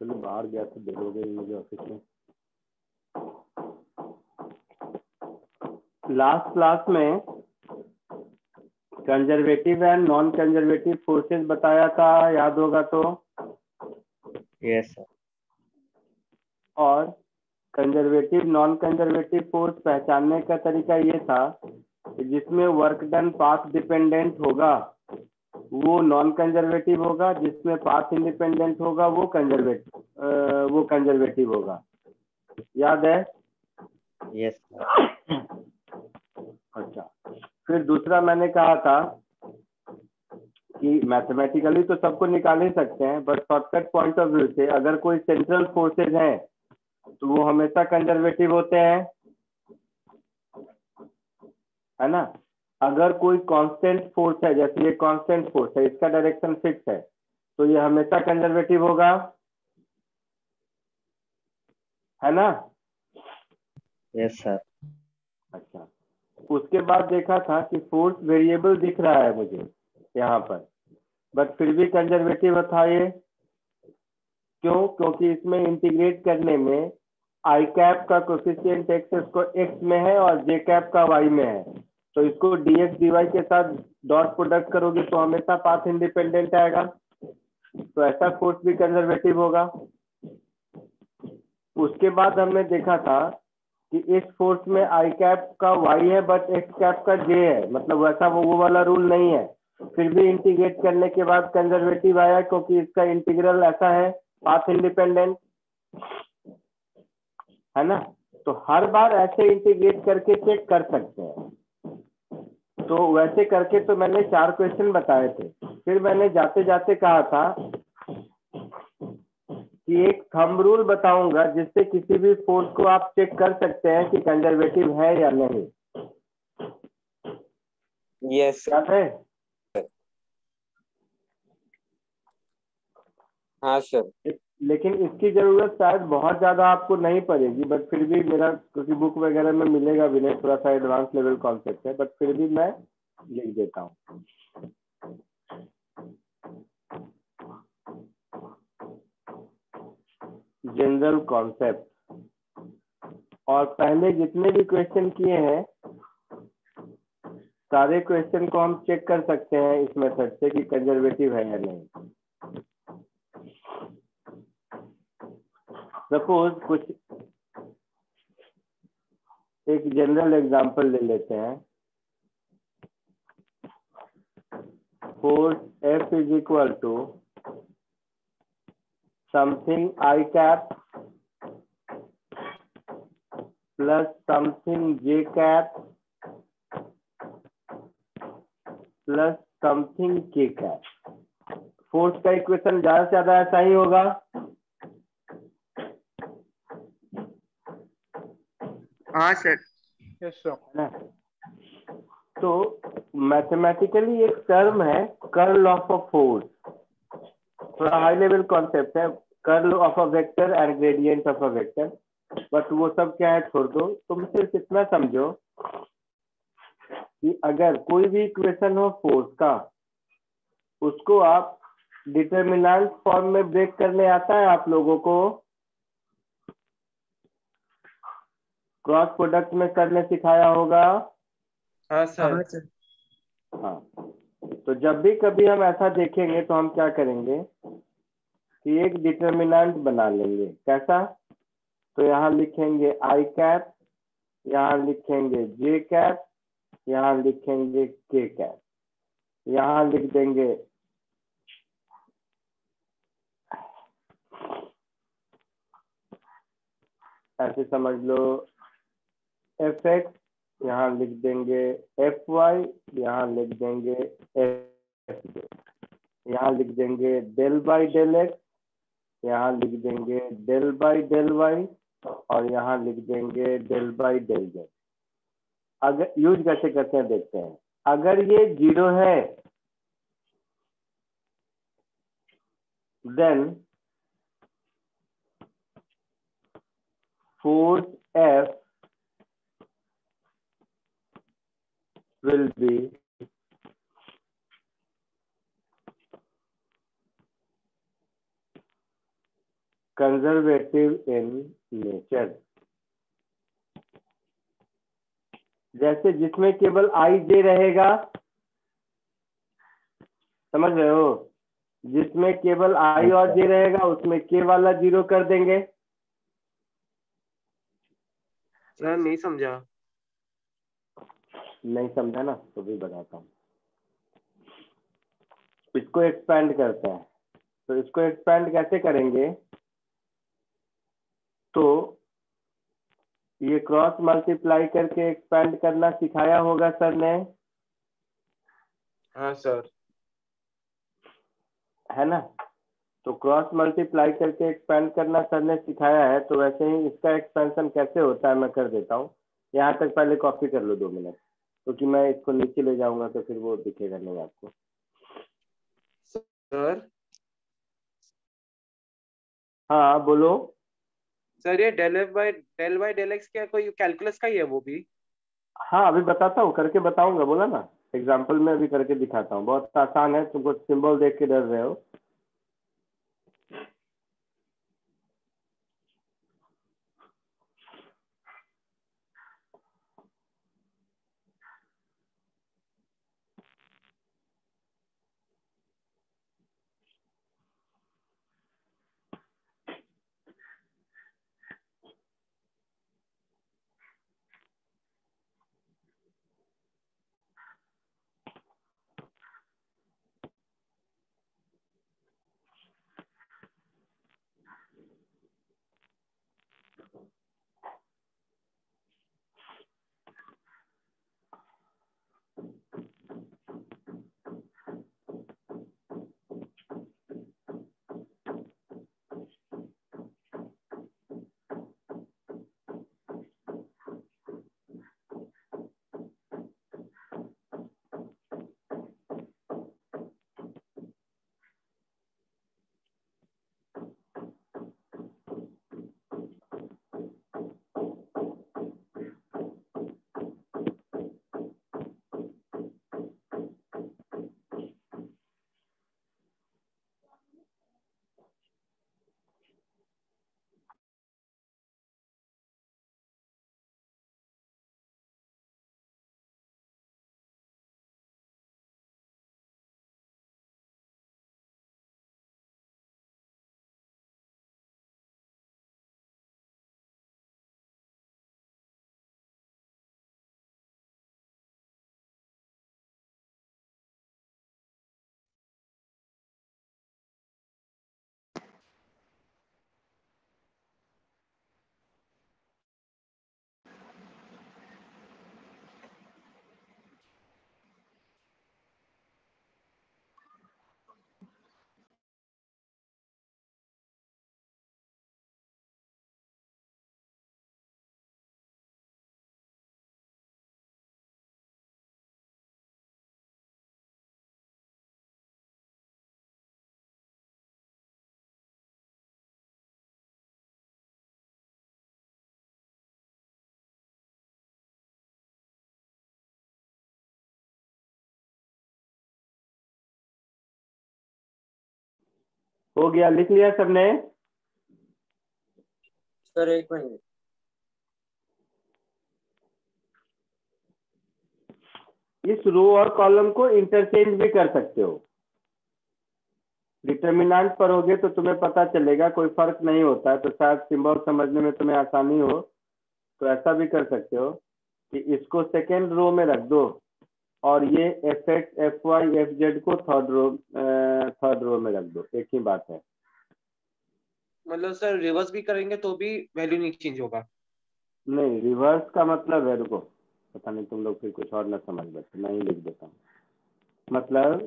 चलो बाहर गया तो देखोगे मुझे ऑफिस में। लास्ट क्लास में conservative and non conservative forces बताया था, याद होगा तो। Yes sir. और कंजर्वेटिव नॉन कंजर्वेटिव फोर्स पहचानने का तरीका ये था कि जिसमें वर्क डन पाथ डिपेंडेंट होगा वो नॉन कंजर्वेटिव होगा, जिसमें पाथ इंडिपेंडेंट होगा वो कंजर्वेटिव होगा। याद है? Yes sir. अच्छा, फिर दूसरा मैंने कहा था कि मैथमेटिकली तो सबको निकाल ही सकते हैं, but shortcut point of view से अगर कोई सेंट्रल फोर्सेज हैं तो वो हमेशा कंजर्वेटिव होते हैं, है ना। अगर कोई कांस्टेंट फोर्स है, जैसे ये कांस्टेंट फोर्स है, इसका डायरेक्शन फिक्स है, तो ये हमेशा कंजर्वेटिव होगा, है ना। Yes sir. अच्छा, उसके बाद देखा था कि फोर्स वेरिएबल दिख रहा है मुझे यहाँ पर, बट फिर भी कंजर्वेटिव था ये। क्यों? क्योंकि इसमें इंटीग्रेट करने में आई कैप का कोफिशिएंट एक्स इसको एक्स में है और जे कैप का वाई में है, तो इसको डीएक्स डीवाई के साथ डॉट प्रोडक्ट करोगे तो हमेशा पाथ इंडिपेंडेंट आएगा, तो ऐसा फोर्स भी कंजर्वेटिव होगा। उसके बाद हमने देखा था कि इस फोर्स में आई कैप का वाई है बट एक्स कैप का जे है, मतलब वैसा वो वाला रूल नहीं है, फिर भी इंटीग्रेट करने के बाद कंजर्वेटिव आया क्योंकि इसका इंटीग्रल ऐसा है, पाथ इंडिपेंडेंट, है ना। तो हर बार ऐसे इंटीग्रेट करके चेक कर सकते हैं। तो वैसे करके तो मैंने 4 क्वेश्चन बताए थे। फिर मैंने जाते जाते कहा था कि एक थंब रूल बताऊंगा जिससे किसी भी फोर्स को आप चेक कर सकते हैं कि कंजर्वेटिव है या नहीं। यस याद है? हाँ सर। लेकिन इसकी जरूरत शायद बहुत ज्यादा आपको नहीं पड़ेगी, बट फिर भी मेरा क्योंकि बुक वगैरह में मिलेगा भी नहीं, थोड़ा सा एडवांस लेवल कॉन्सेप्ट है, बट फिर भी मैं लिख देता हूँ। जनरल कॉन्सेप्ट, और पहले जितने भी क्वेश्चन किए हैं सारे क्वेश्चन को हम चेक कर सकते हैं इस मेथड से कि कंजर्वेटिव है या नहीं। सपोज कुछ एक जनरल एग्जांपल ले लेते हैं। Force F is equal to something I cap plus something J cap plus something K cap. Force का इक्वेशन ज्यादा से ज्यादा ऐसा ही होगा। हाँ सर। Yes sir. है ना। तो मैथमेटिकली एक टर्म है कर्ल ऑफ अ फोर्स, थोड़ा हाई लेवल कॉन्सेप्ट है, curl of a vector and gradient of a vector, but वो सब क्या है छोड़ दो। तुम सिर्फ इतना समझो कि अगर कोई भी इक्वेशन हो फोर्स का, उसको आप डिटरमिनेंट फॉर्म में ब्रेक करने आता है आप लोगों को? क्रॉस प्रोडक्ट में करने सिखाया होगा। हाँ सर। हाँ सर। हाँ, तो जब भी कभी हम ऐसा देखेंगे तो हम क्या करेंगे कि एक डिटरमिनेंट बना लेंगे। कैसा? तो यहाँ लिखेंगे आई कैप, यहाँ लिखेंगे जे कैप, यहाँ लिखेंगे के कैप, यहाँ लिख देंगे ऐसे समझ लो एफ एक्स, यहाँ लिख देंगे एफ वाई, यहाँ लिख देंगे एफ, यहाँ लिख देंगे डेल बाई डेल एक्स, यहाँ लिख देंगे डेल बाई डेल वाई, और यहाँ लिख देंगे डेल बाई डेल जेड। अगर यूज कैसे करते हैं देखते हैं। अगर ये 0 है then force F will be conservative in nature, जैसे जिसमें केवल आई जे रहेगा, समझ रहे हो, जिसमें केवल आई और जे रहेगा उसमें के वाला 0 कर देंगे। सर नहीं समझा। नहीं समझा ना, तो भी बताता हूँ। इसको एक्सपेंड करते हैं, तो इसको एक्सपेंड कैसे करेंगे, तो ये क्रॉस मल्टीप्लाई करके एक्सपेंड करना सिखाया होगा सर ने, हाँ सर। है ना। तो क्रॉस मल्टीप्लाई करके एक्सपेंड करना सर ने सिखाया है, तो वैसे ही इसका एक्सपेंशन कैसे होता है मैं कर देता हूँ। यहाँ तक पहले कॉपी कर लो 2 मिनट, क्योंकि मैं इसको नीचे ले जाऊंगा तो फिर वो दिखेगा नहीं आपको। सर हाँ बोलो। सर ये डेल बाय डेल एक्स क्या कोई कैलकुलस का ही है वो भी? हाँ अभी बताता हूँ, करके बताऊंगा, बोला ना एग्जाम्पल में अभी करके दिखाता हूँ। बहुत आसान है, तुमको सिंबल देख के डर रहे हो। हो गया, लिख लिया सबने? सर एक मिनट। इस रो और कॉलम को इंटरचेंज भी कर सकते हो। डिटर्मिनेंट पढ़ोगे तो तुम्हें पता चलेगा, कोई फर्क नहीं होता है, तो शायद सिंबल समझने में तुम्हें आसानी हो। तो ऐसा भी कर सकते हो कि इसको सेकेंड रो में रख दो और ये F X F Y F Z को थर्ड रो में रख दो, एक ही बात है। मतलब सर रिवर्स भी करेंगे तो भी वैल्यू नहीं चेंज होगा? नहीं, रिवर्स का मतलब है, रुको, पता नहीं तुम लोग फिर कुछ और ना समझ बैठे, मैं ही लिख देता हूँ। मतलब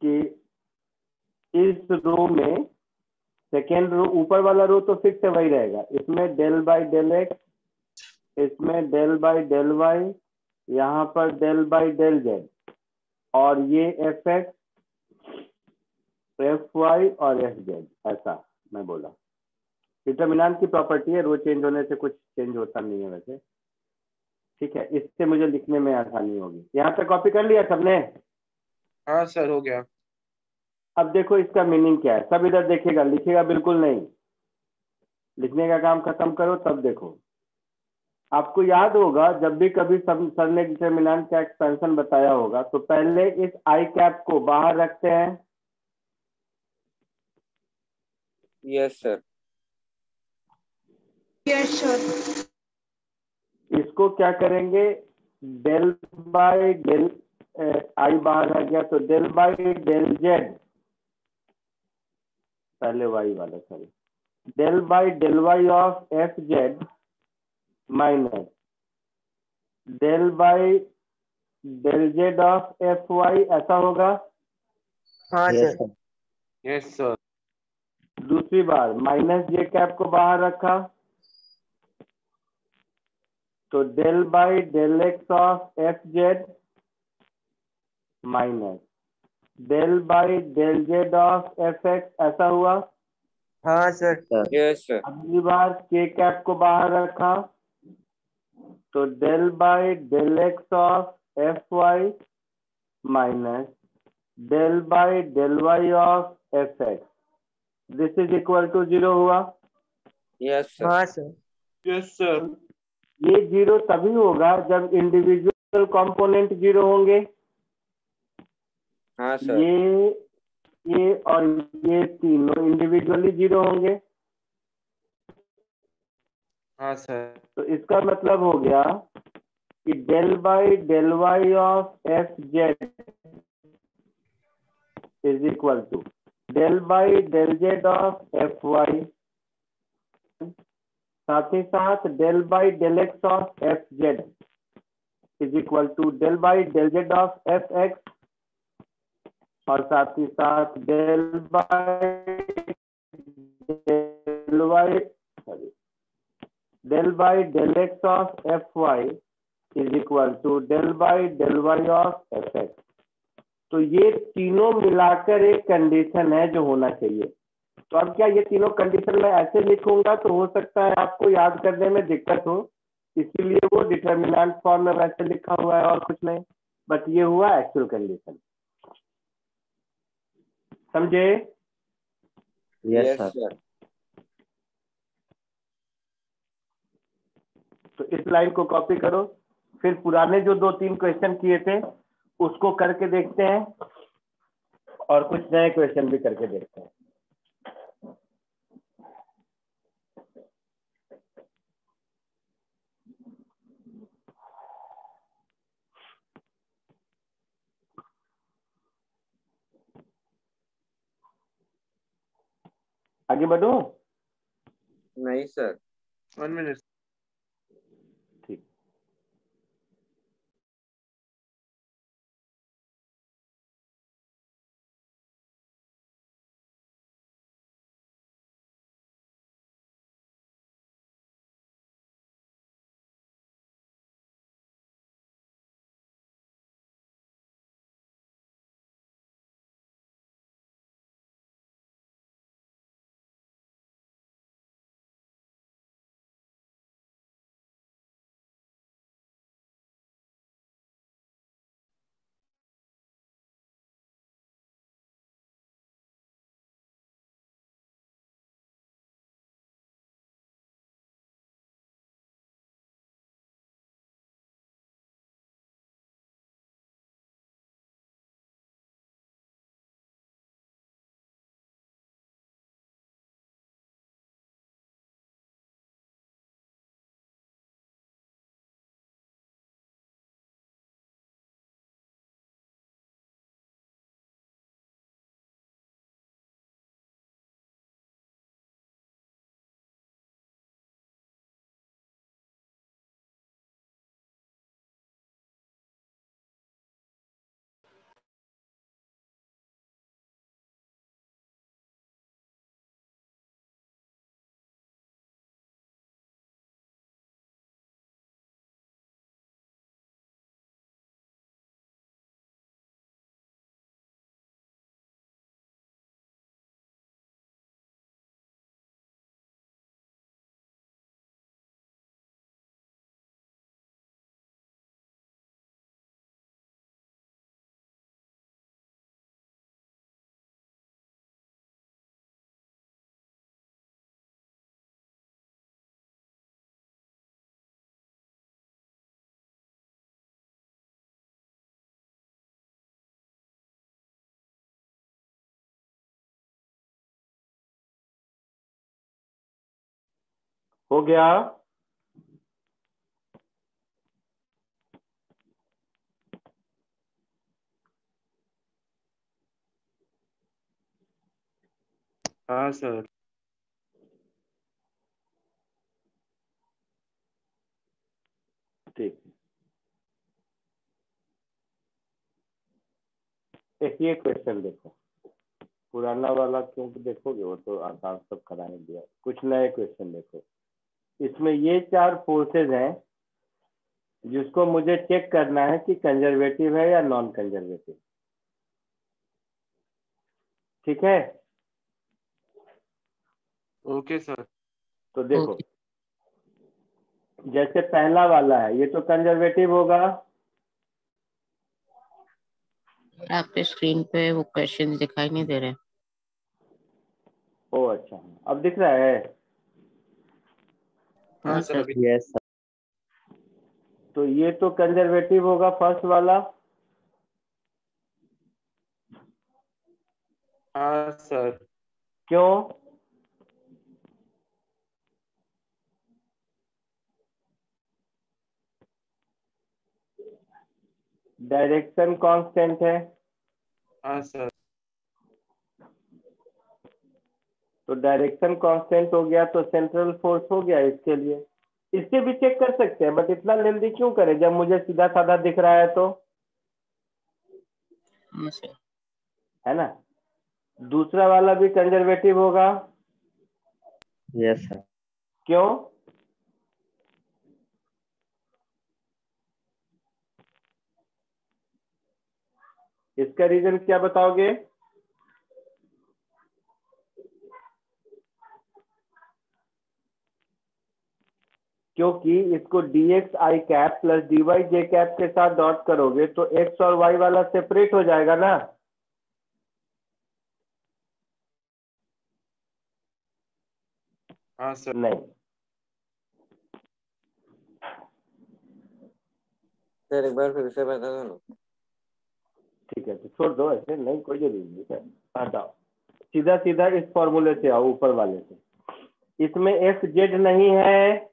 कि इस रो में सेकेंड रो, ऊपर वाला रो तो फिक्स है, वही रहेगा। इसमें डेल बाई डेल एक्स, इसमें डेल बाई डेल वाई, यहाँ पर डेल बाई डेल जेड, और ये एफ एक्स एफ वाई और एफ जेड, ऐसा मैं बोला। डिटर्मिनेंट की प्रॉपर्टी है, रो चेंज होने से कुछ चेंज होता नहीं है वैसे। ठीक है, इससे मुझे लिखने में आसानी होगी। यहाँ तक कॉपी कर लिया सबने? हाँ सर हो गया। अब देखो इसका मीनिंग क्या है, सब इधर देखेगा, लिखेगा बिल्कुल नहीं, लिखने का काम खत्म करो तब देखो। आपको याद होगा जब भी कभी सर ने डिटरमिनेंट का एक्सपेंशन बताया होगा तो पहले इस आई कैप को बाहर रखते हैं। Yes sir. Yes sir. इसको क्या करेंगे, डेल बाय डेल, आई बाहर आ गया तो डेल बाय डेल जेड, पहले वाई वाला sorry, del by del Y of F Z minus del by del Z of F Y, ऐसा होगा। हाँ yes sir. Sir. Yes sir. दूसरी बार माइनस जे कैप को बाहर रखा तो del by del X of F Z minus del by del Z of F X, ऐसा हुआ। हाँ सर। सर। Yes sir. अगली बार के कैप को बाहर रखा तो del by del X of F Y minus del by del Y of F X, this is equal to 0 हुआ। Yes sir. हाँ सर। Yes sir. ये 0 तभी होगा जब इंडिविजुअल कंपोनेंट 0 होंगे। हाँ सर। ये और ये तीनों इंडिविजुअली 0 होंगे। हाँ सर। तो इसका मतलब हो गया कि del by del Y of F Z is equal to del by del Z of F Y, साथ ही साथ del by del X of F Z is equal to del by del Z of F X, और साथ ही साथ del by del Y sorry del by del X of F Y is equal to del by del Y of F X. तो ये तीनों मिलाकर एक condition है जो होना चाहिए। तो अब क्या ये तीनों कंडीशन मैं ऐसे लिखूंगा तो हो सकता है आपको याद करने में दिक्कत हो, इसीलिए वो डिटरमिनेंट फॉर्म में वैसे लिखा हुआ है और कुछ नहीं, बट ये हुआ एक्चुअल कंडीशन। समझे? Yes yes sir. सर। तो इस लाइन को कॉपी करो, फिर पुराने जो 2-3 क्वेश्चन किए थे उसको करके देखते हैं और कुछ नए क्वेश्चन भी करके देखते हैं। आगे बढ़ो। नहीं सर। 1 मिनट। ठीक। हो गया? हाँ सर। ठीक। एक ये क्वेश्चन देखो, पुराना वाला क्योंकि देखोगे वो तो आसान सब करा ही दिया। कुछ नए क्वेश्चन देखो। इसमें ये 4 फोर्सेज हैं जिसको मुझे चेक करना है कि कंजर्वेटिव है या नॉन कंजर्वेटिव। ठीक है? Okay sir. तो देखो, जैसे पहला वाला है ये तो कंजर्वेटिव होगा। आपके स्क्रीन पे वो क्वेश्चन दिखाई नहीं दे रहे। ओ अच्छा, अब दिख रहा है। हाँ हाँ सर सर। अभी। Yes sir. तो ये तो कंजर्वेटिव होगा फर्स्ट वाला। हाँ सर। क्यों? डायरेक्शन कांस्टेंट है। हाँ सर। तो डायरेक्शन कांस्टेंट हो गया तो सेंट्रल फोर्स हो गया इसके लिए। इससे भी चेक कर सकते हैं, बट इतना लेंदी क्यों करें जब मुझे सीधा साधा दिख रहा है तो। हाँ सर। है ना? दूसरा वाला भी कंजर्वेटिव होगा। Yes sir. क्यों? इसका रीजन क्या बताओगे? क्योंकि इसको dx i cap plus dy j cap के साथ डॉट करोगे तो x और y वाला सेपरेट हो जाएगा ना। हाँ सर। नहीं। सर एक बार फिर से बता दो ना। ठीक है, तो छोड़ दो, ऐसे नहीं कोई जरूरी नहीं है। हटाओ, सीधा सीधा इस फॉर्मूले से आओ, ऊपर वाले से। इसमें एफ जेड नहीं है।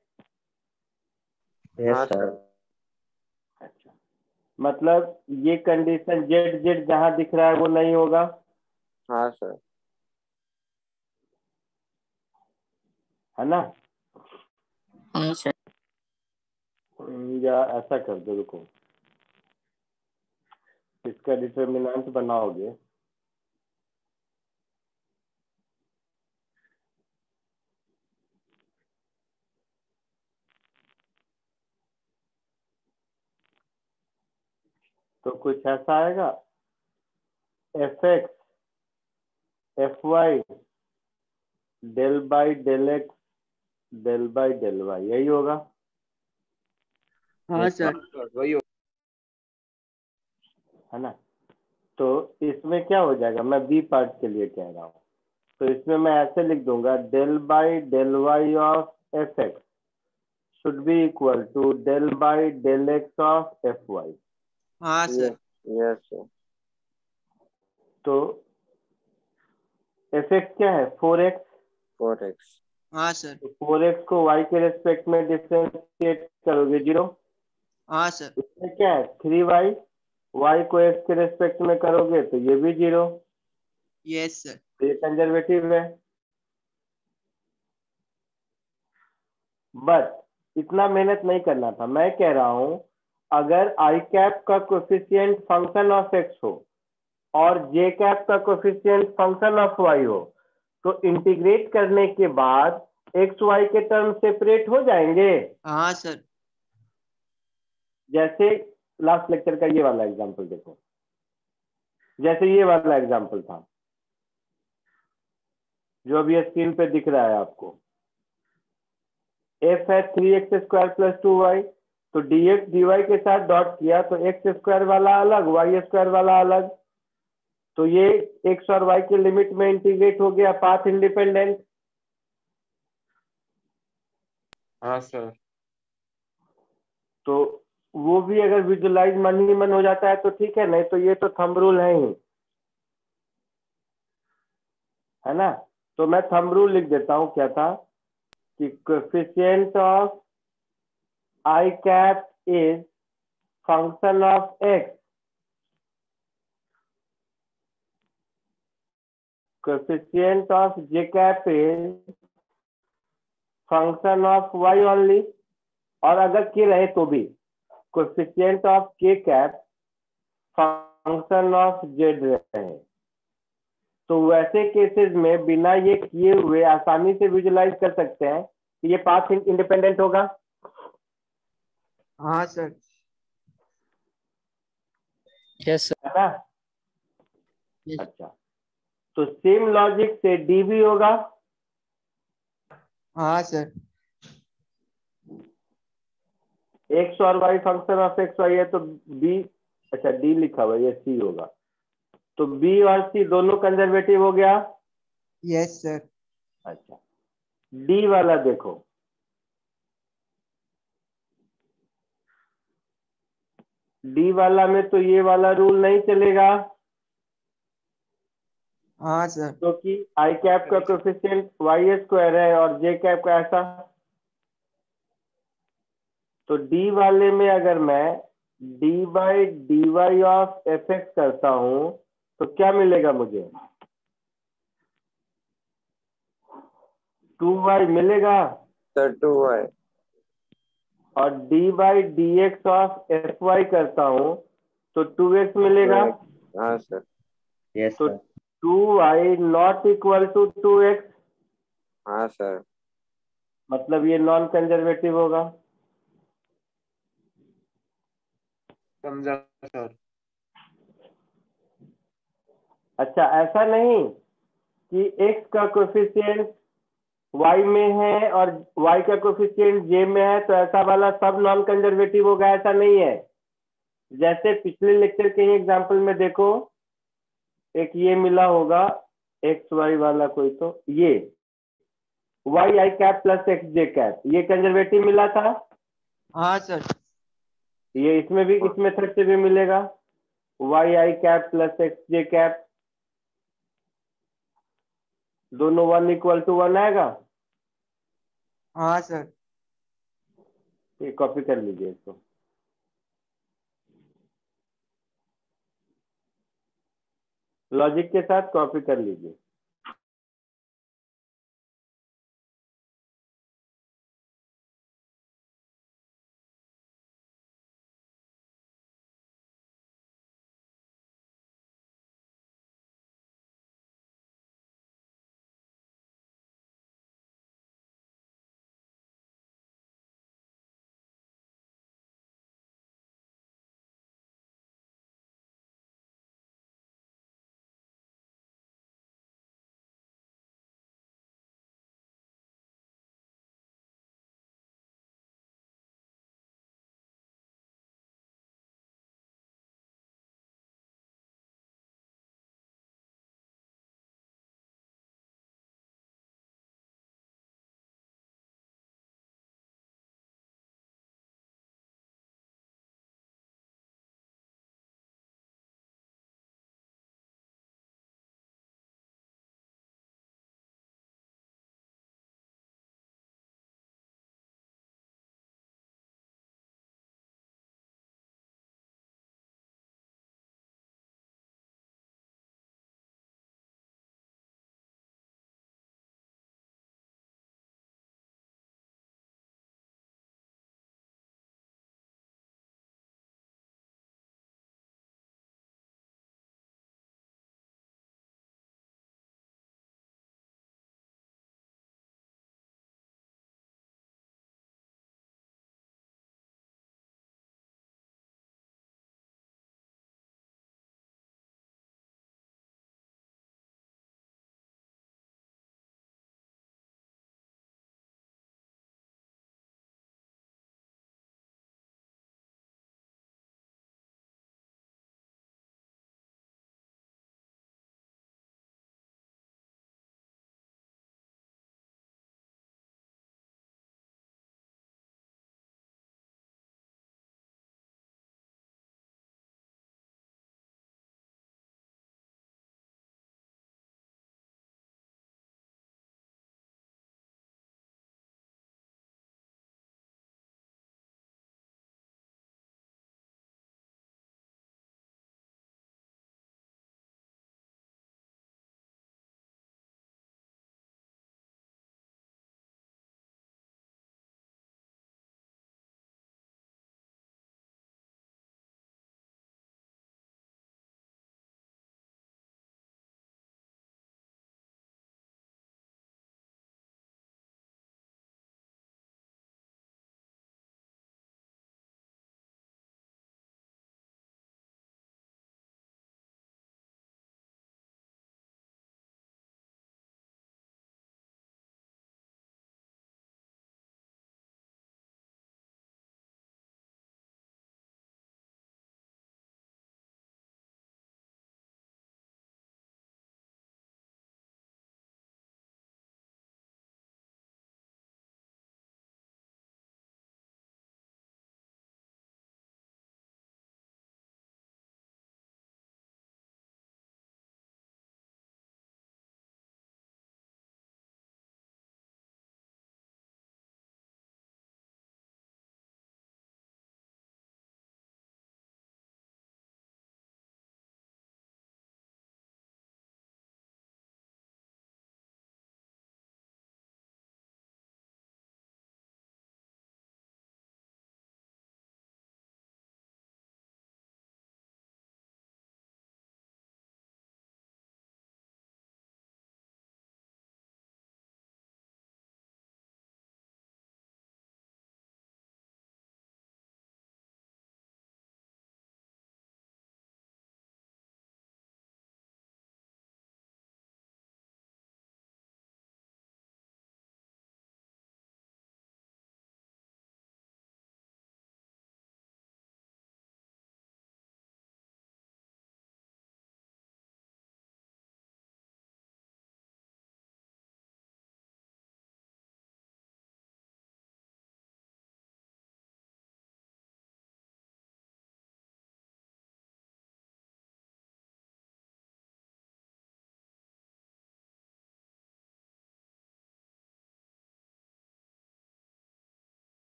यस हाँ सर। सर। अच्छा, मतलब ये कंडीशन जेड जेड जहां दिख रहा है वो नहीं होगा। हाँ सर। है ना? हाँ सर। या ऐसा कर दो, रुको, इसका डिटर्मिनेंट बनाओगे। तो कुछ ऐसा आएगा, F X F Y del by del X del by del Y, यही होगा। हाँ यस हाँ सर। सर। सर वही हो। है ना? तो इसमें क्या हो जाएगा, मैं बी पार्ट के लिए कह रहा हूँ। तो इसमें मैं ऐसे लिख दूंगा, del by del Y of F X should be equal to del by del X of F Y. हाँ सर। Yes sir. तो एफ एक्स क्या है, 4x। 4x। हाँ सर। तो 4x को y के रेस्पेक्ट में डिफरेंशिएट करोगे 0। हाँ सर। इसमें क्या है, 3y, y को x के रेस्पेक्ट में करोगे तो ये भी 0। Yes sir. तो ये कंजर्वेटिव है। बट इतना मेहनत नहीं करना था। मैं कह रहा हूं, अगर आई कैप का कोफिशिएंट फंक्शन ऑफ एक्स हो और जे कैप का कोफिशिएंट फंक्शन ऑफ वाई हो, तो इंटीग्रेट करने के बाद एक्स वाई के टर्म सेपरेट हो जाएंगे। हाँ सर। जैसे लास्ट लेक्चर का ये वाला एग्जांपल देखो, जैसे ये वाला एग्जांपल था जो अभी स्क्रीन पे दिख रहा है आपको। एफ है 3x² + 2y, तो dx dy के साथ डॉट किया तो x² वाला अलग y² वाला अलग। तो ये x और y के लिमिट में इंटीग्रेट हो गया, पाथ इंडिपेंडेंट। हाँ सर। तो वो भी अगर विजुलाइज मन ही मन हो जाता है तो ठीक है, नहीं तो ये तो थंब रूल है ही। है ना? तो मैं थंब रूल लिख देता हूं, क्या था, कि coefficient of I cap is function of x, coefficient of j cap is function of y only, और अगर k रहे तो भी coefficient of k cap function of z रहे। तो वैसे केसेस में बिना ये किए हुए आसानी से विजुलाइज कर सकते हैं कि ये पाथ इंडिपेंडेंट होगा। हाँ सर। Yes sir. है ना? Yes. अच्छा, तो सेम लॉजिक से डी भी होगा। हाँ सर। एक्स और Y function of X Y है तो बी, अच्छा डी लिखा हुआ है, ये सी होगा। तो बी और सी दोनों कंजर्वेटिव हो गया। Yes sir. अच्छा, डी वाला देखो, डी वाला में तो ये वाला रूल नहीं चलेगा, हाँ सर। क्योंकि आई कैप का कोएफिशिएंट वाई स्क्वायर है और जे कैप का ऐसा। तो डी वाले में अगर मैं D by D Y of F X करता हूं तो क्या मिलेगा मुझे? 2y मिलेगा। Sir 2y। और D by D X of F Y करता हूं तो 2x मिलेगा। हाँ सर। यस तो sir. 2y not equal to 2x, हाँ सर। मतलब ये नॉन कंजर्वेटिव होगा। समझा सर। अच्छा, ऐसा नहीं कि x का कोएफिशिएंट y में है और y का कोएफिशिएंट j में है तो ऐसा वाला सब नॉन कंजर्वेटिव होगा, ऐसा नहीं है। जैसे पिछले लेक्चर के एग्जांपल में देखो, एक ये मिला होगा एक्स वाई वाला कोई, तो ये वाई आई कैप प्लस एक्स जे कैप, ये कंजर्वेटिव मिला था। हाँ सर। ये इसमें भी, इस मेथड से भी मिलेगा, वाई आई कैप प्लस एक्स जे कैप, दोनों 1 = 1 आएगा। हाँ सर। ये कॉपी कर लीजिए इसको, लॉजिक के साथ कॉपी कर लीजिए।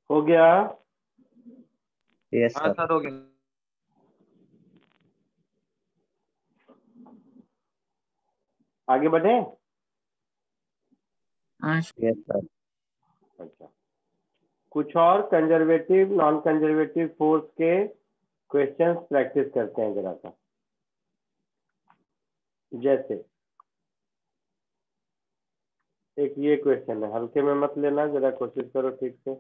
हो गया? यस हाँ सर। सर हो गया। आगे बढ़े? हाँ यस सर। अच्छा, कुछ और कंजर्वेटिव नॉन कंजर्वेटिव फोर्स के क्वेश्चंस प्रैक्टिस करते हैं जरा सा। जैसे एक ये क्वेश्चन है, हल्के में मत लेना, जरा कोशिश करो ठीक से।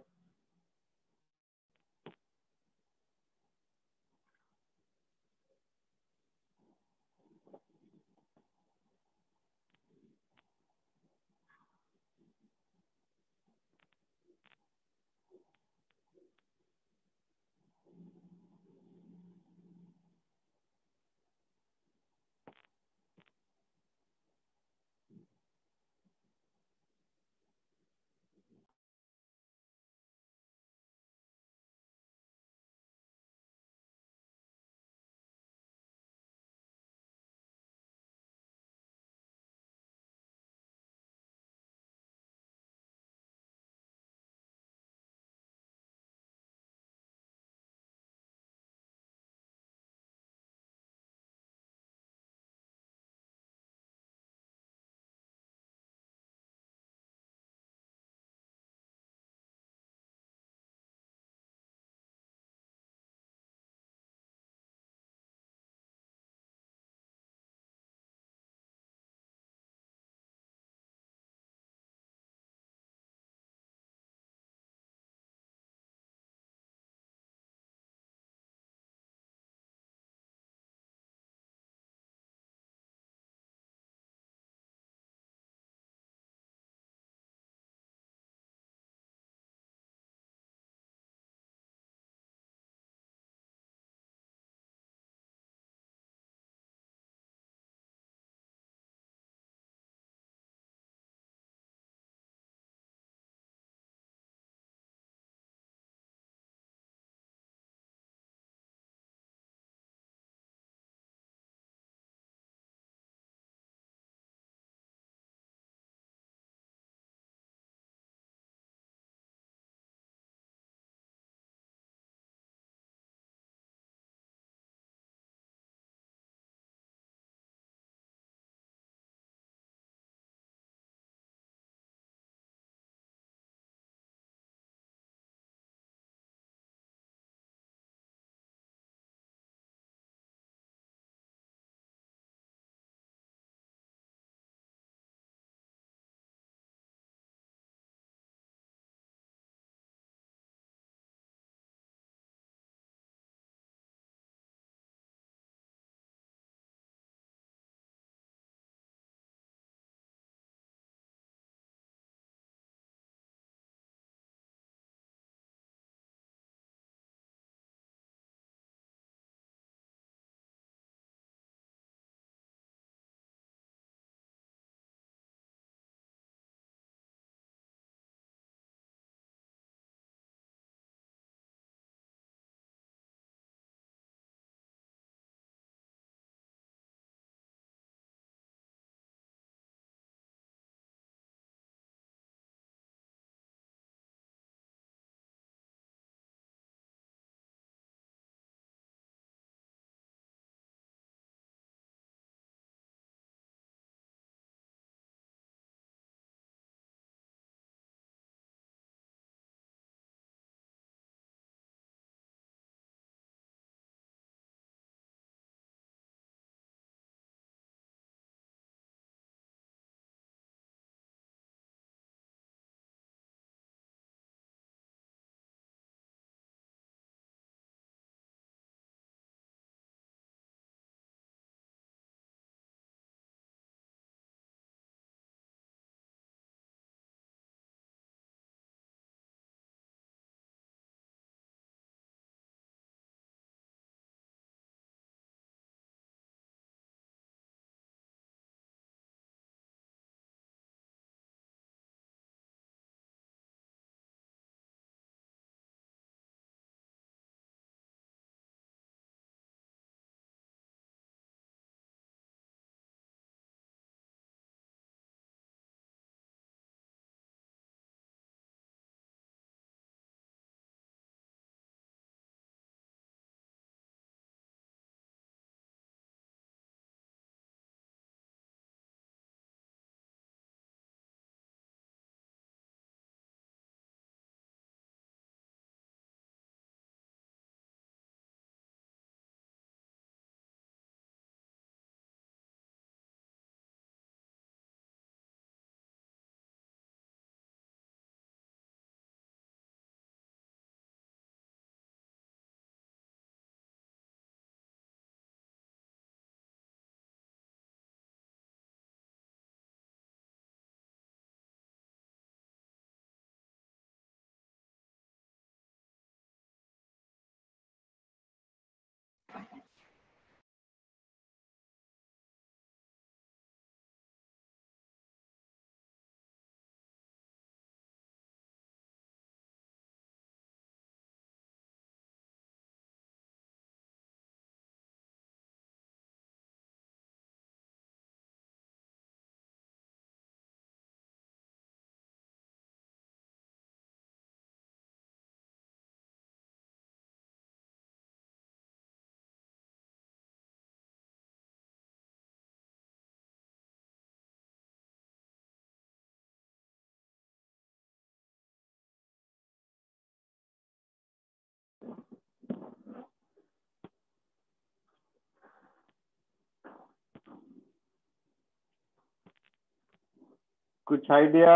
कुछ आइडिया?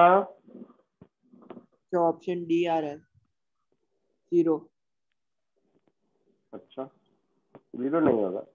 तो ऑप्शन डी आ रहा है 0। अच्छा, 0 नहीं होगा।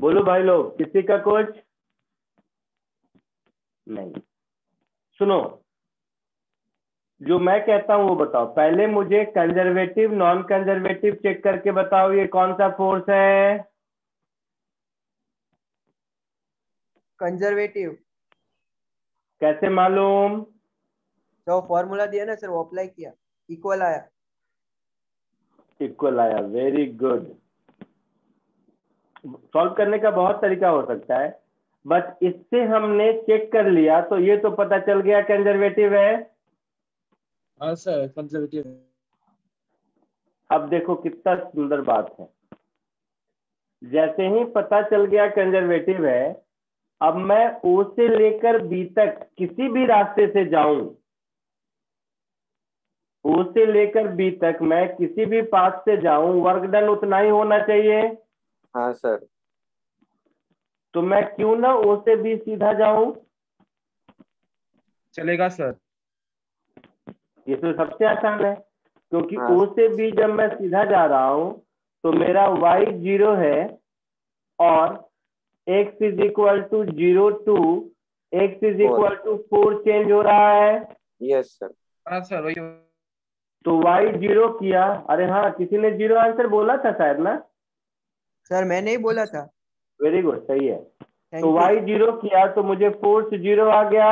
बोलो भाई लोग, किसी का कुछ नहीं? सुनो, जो मैं कहता हूं वो बताओ। पहले मुझे कंजर्वेटिव नॉन कंजर्वेटिव चेक करके बताओ, ये कौन सा फोर्स है? कंजर्वेटिव। कैसे मालूम? जो फॉर्मूला दिया ना सर, वो अप्लाई किया, इक्वल आया। इक्वल आया, वेरी गुड। सॉल्व करने का बहुत तरीका हो सकता है, बट इससे हमने चेक कर लिया तो ये तो पता चल गया कंजर्वेटिव है। हाँ सर कंजर्वेटिव। अब देखो कितना सुंदर बात है, जैसे ही पता चल गया कंजर्वेटिव है, अब मैं ओ से लेकर बी तक किसी भी रास्ते से जाऊं, ओ से लेकर बी तक मैं किसी भी पाथ से जाऊं, वर्क डन उतना ही होना चाहिए। हाँ सर। तो मैं क्यों ना ओ से बी सीधा जाऊं? चलेगा सर। ये तो सबसे आसान है, क्योंकि हाँ ओ से बी जब मैं सीधा जा रहा हूं तो मेरा y 0 है और x is equal to 0 to x is equal to 4 change हो रहा है। Yes sir. हाँ सर वही। तो y 0 किया, अरे हाँ किसी ने 0 आंसर बोला था शायद ना? सर मैंने ही बोला था। वेरी गुड, सही है। थैंक तो यू। y 0 किया तो मुझे फोर्स 0 आ गया।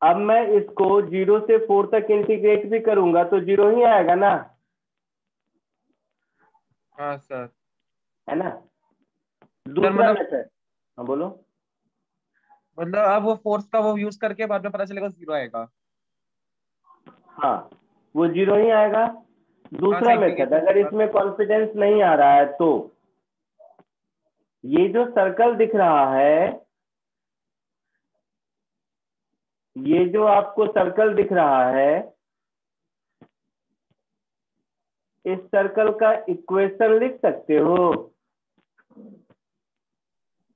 अब मैं इसको 0 से 4 तक इंटीग्रेट भी करूंगा तो 0 ही आएगा ना, हाँ सर। है ना? सर दूसरा मतलब मेथड, हाँ बोलो। अब वो फोर्स का वो यूज करके बाद में पता चलेगा 0 आएगा। हाँ, वो 0 ही आएगा। हाँ दूसरा सर मेथड, इंटीग्रेशन अगर होगा। इसमें कॉन्फिडेंस नहीं आ रहा है तो ये जो सर्कल दिख रहा है, ये जो आपको सर्कल दिख रहा है, इस सर्कल का इक्वेशन लिख सकते हो?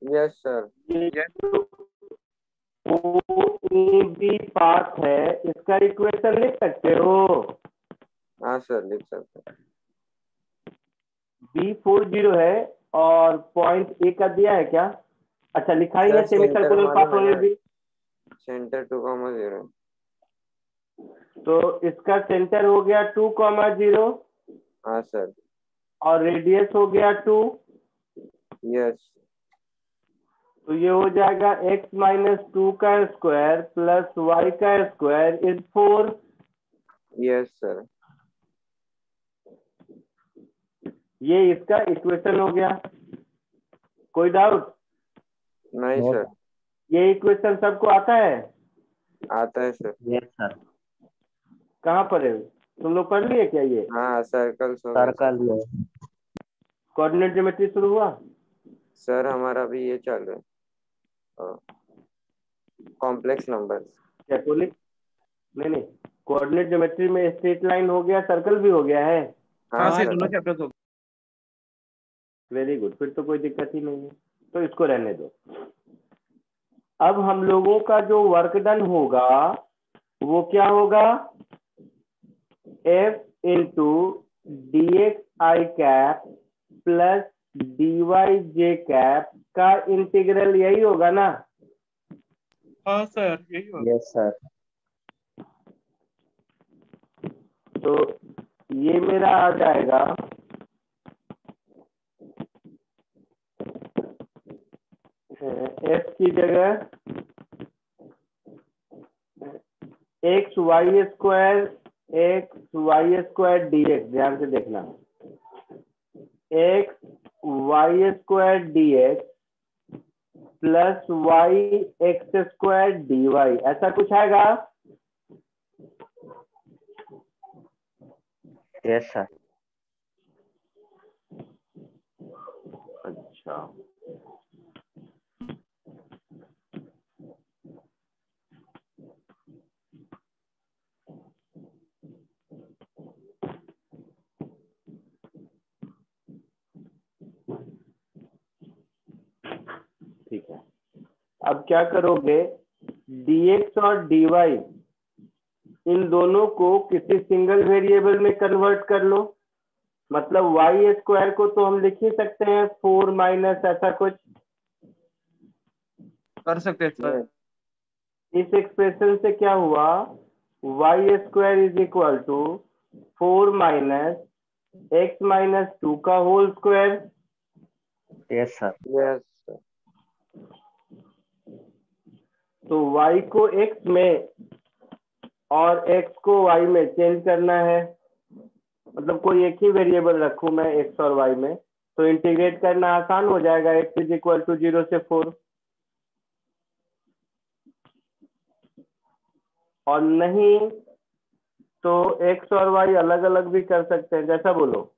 Yes sir. ये यस। जो OAB पाथ है, इसका इक्वेशन लिख सकते हो? हाँ सर लिख सकते। B40 है और पॉइंट ए का दिया है क्या? अच्छा लिखा ही है, sir semi centre circular path मालूम है वाले ना, भी। सेंटर 2,0। तो इसका सेंटर हो गया 2,0 हाँ सर। और रेडियस हो गया 2। यस। तो ये हो जाएगा x माइनस 2 का स्क्वायर प्लस y का स्क्वायर इज 4। Yes sir. ये इसका इक्वेशन हो गया। कोई डाउट? नहीं सर। ये इक्वेशन सबको आता है? आता है सर। Yes sir. कहाँ पर है? तुम लोग पढ़ लिए क्या? ये हाँ सर्कल्स हो गए सर। सर्कल ये कोऑर्डिनेट ज्योमेट्री शुरू हुआ? सर हमारा भी ये चल रहा है, कॉम्प्लेक्स नंबर्स। कैथोलिक? नहीं नहीं, कोऑर्डिनेट ज्योमेट्री में स्ट्रेट लाइन हो गया, सर्कल भी हो गया है। हाँ हाँ सर सर। दोनों चैप्टर्स हो गए। वेरी गुड, फिर तो कोई दिक्कत ही नहीं है, तो इसको रहने दो। अब हम लोगों का जो वर्क डन होगा वो क्या होगा? F into D X I cap plus D Y J cap का इंटीग्रल, यही होगा ना? हाँ सर यही होगा। Yes sir. तो ये मेरा आ जाएगा f की जगह X Y square D X. ध्यान से देखना, X Y square D X plus Y X square D Y, ऐसा कुछ आएगा? Yes sir. अच्छा, ठीक है। अब क्या करोगे? dx और dy इन दोनों को किसी सिंगल वेरिएबल में कन्वर्ट कर लो। मतलब वाई स्क्वायर को तो हम लिख ही सकते हैं 4 माइनस ऐसा कुछ। कर सकते हैं सर। इस एक्सप्रेशन से क्या हुआ, Y square is equal to 4 minus X minus 2 का whole square. Yes sir. Yes sir. तो y को x में और x को y में चेंज करना है, मतलब कोई एक ही वेरिएबल रखूं मैं x और y में, तो इंटीग्रेट करना आसान हो जाएगा। x इज इक्वल टू 0 से 4। और नहीं तो x और y अलग अलग भी कर सकते हैं, जैसा बोलो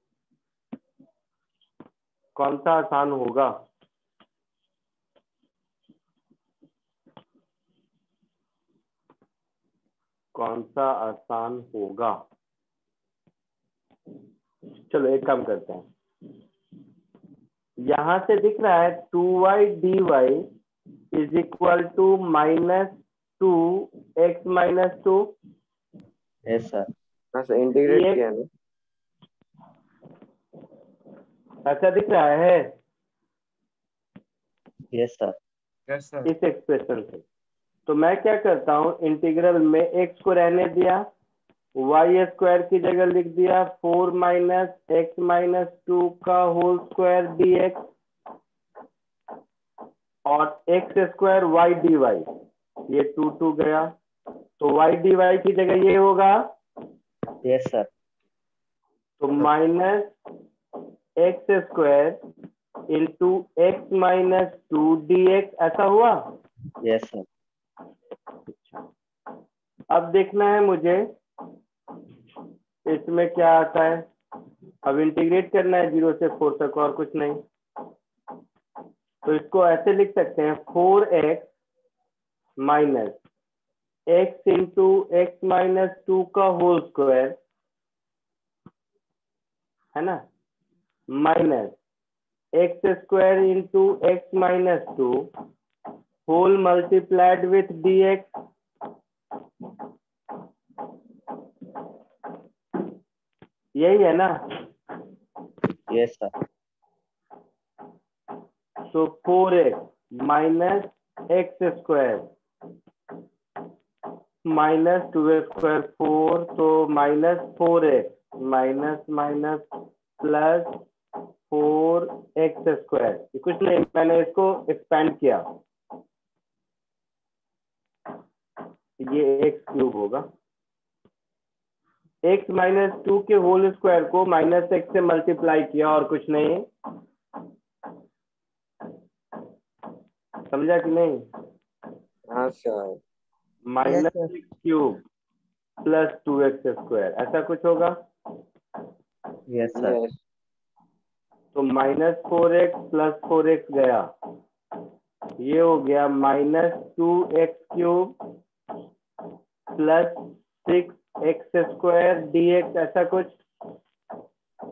कौन सा आसान होगा। कौन सा आसान होगा, चलो एक काम करते हैं। यहां से दिख रहा है 2y dy is equal to -2x minus 2। Yes sir. हाँ सर, इंटीग्रेट ये- किया ना। ऐसा दिख रहा है यस सर। Yes sir. इस एक्सप्रेशन से। तो मैं क्या करता हूं, इंटीग्रल में x को रहने दिया, वाई स्क्वायर की जगह लिख दिया 4 माइनस एक्स माइनस 2 का होल स्क्वायर dx और x square y d y, ये 2 गया, तो वाई डी वाई की जगह ये होगा। Yes sir. तो minus x square into x minus 2 dx, ऐसा हुआ। Yes sir. अब देखना है मुझे इसमें क्या आता है। अब इंटीग्रेट करना है 0 से 4 तक, और कुछ नहीं। तो इसको ऐसे लिख सकते हैं 4x minus x into x minus 2 का होल स्क्वायर, है ना, minus x square into x minus 2 whole multiplied with dx। यही है ना। Yes sir. तो 4x minus x square minus 2x square 4, तो minus 4x minus minus plus 4x square. कुछ नहीं, मैंने इसको एक्सपेंड किया, ये x क्यूब होगा। x माइनस 2 के होल स्क्वायर को माइनस x से मल्टीप्लाई किया, और कुछ नहीं। समझा कि नहीं। हाँ sir. Minus sir. X cube plus 2x square, ऐसा कुछ होगा। Yes sir. यस। तो माइनस 4x प्लस 4x गया, ये हो गया minus 2x cube plus 6x square dx, ऐसा कुछ।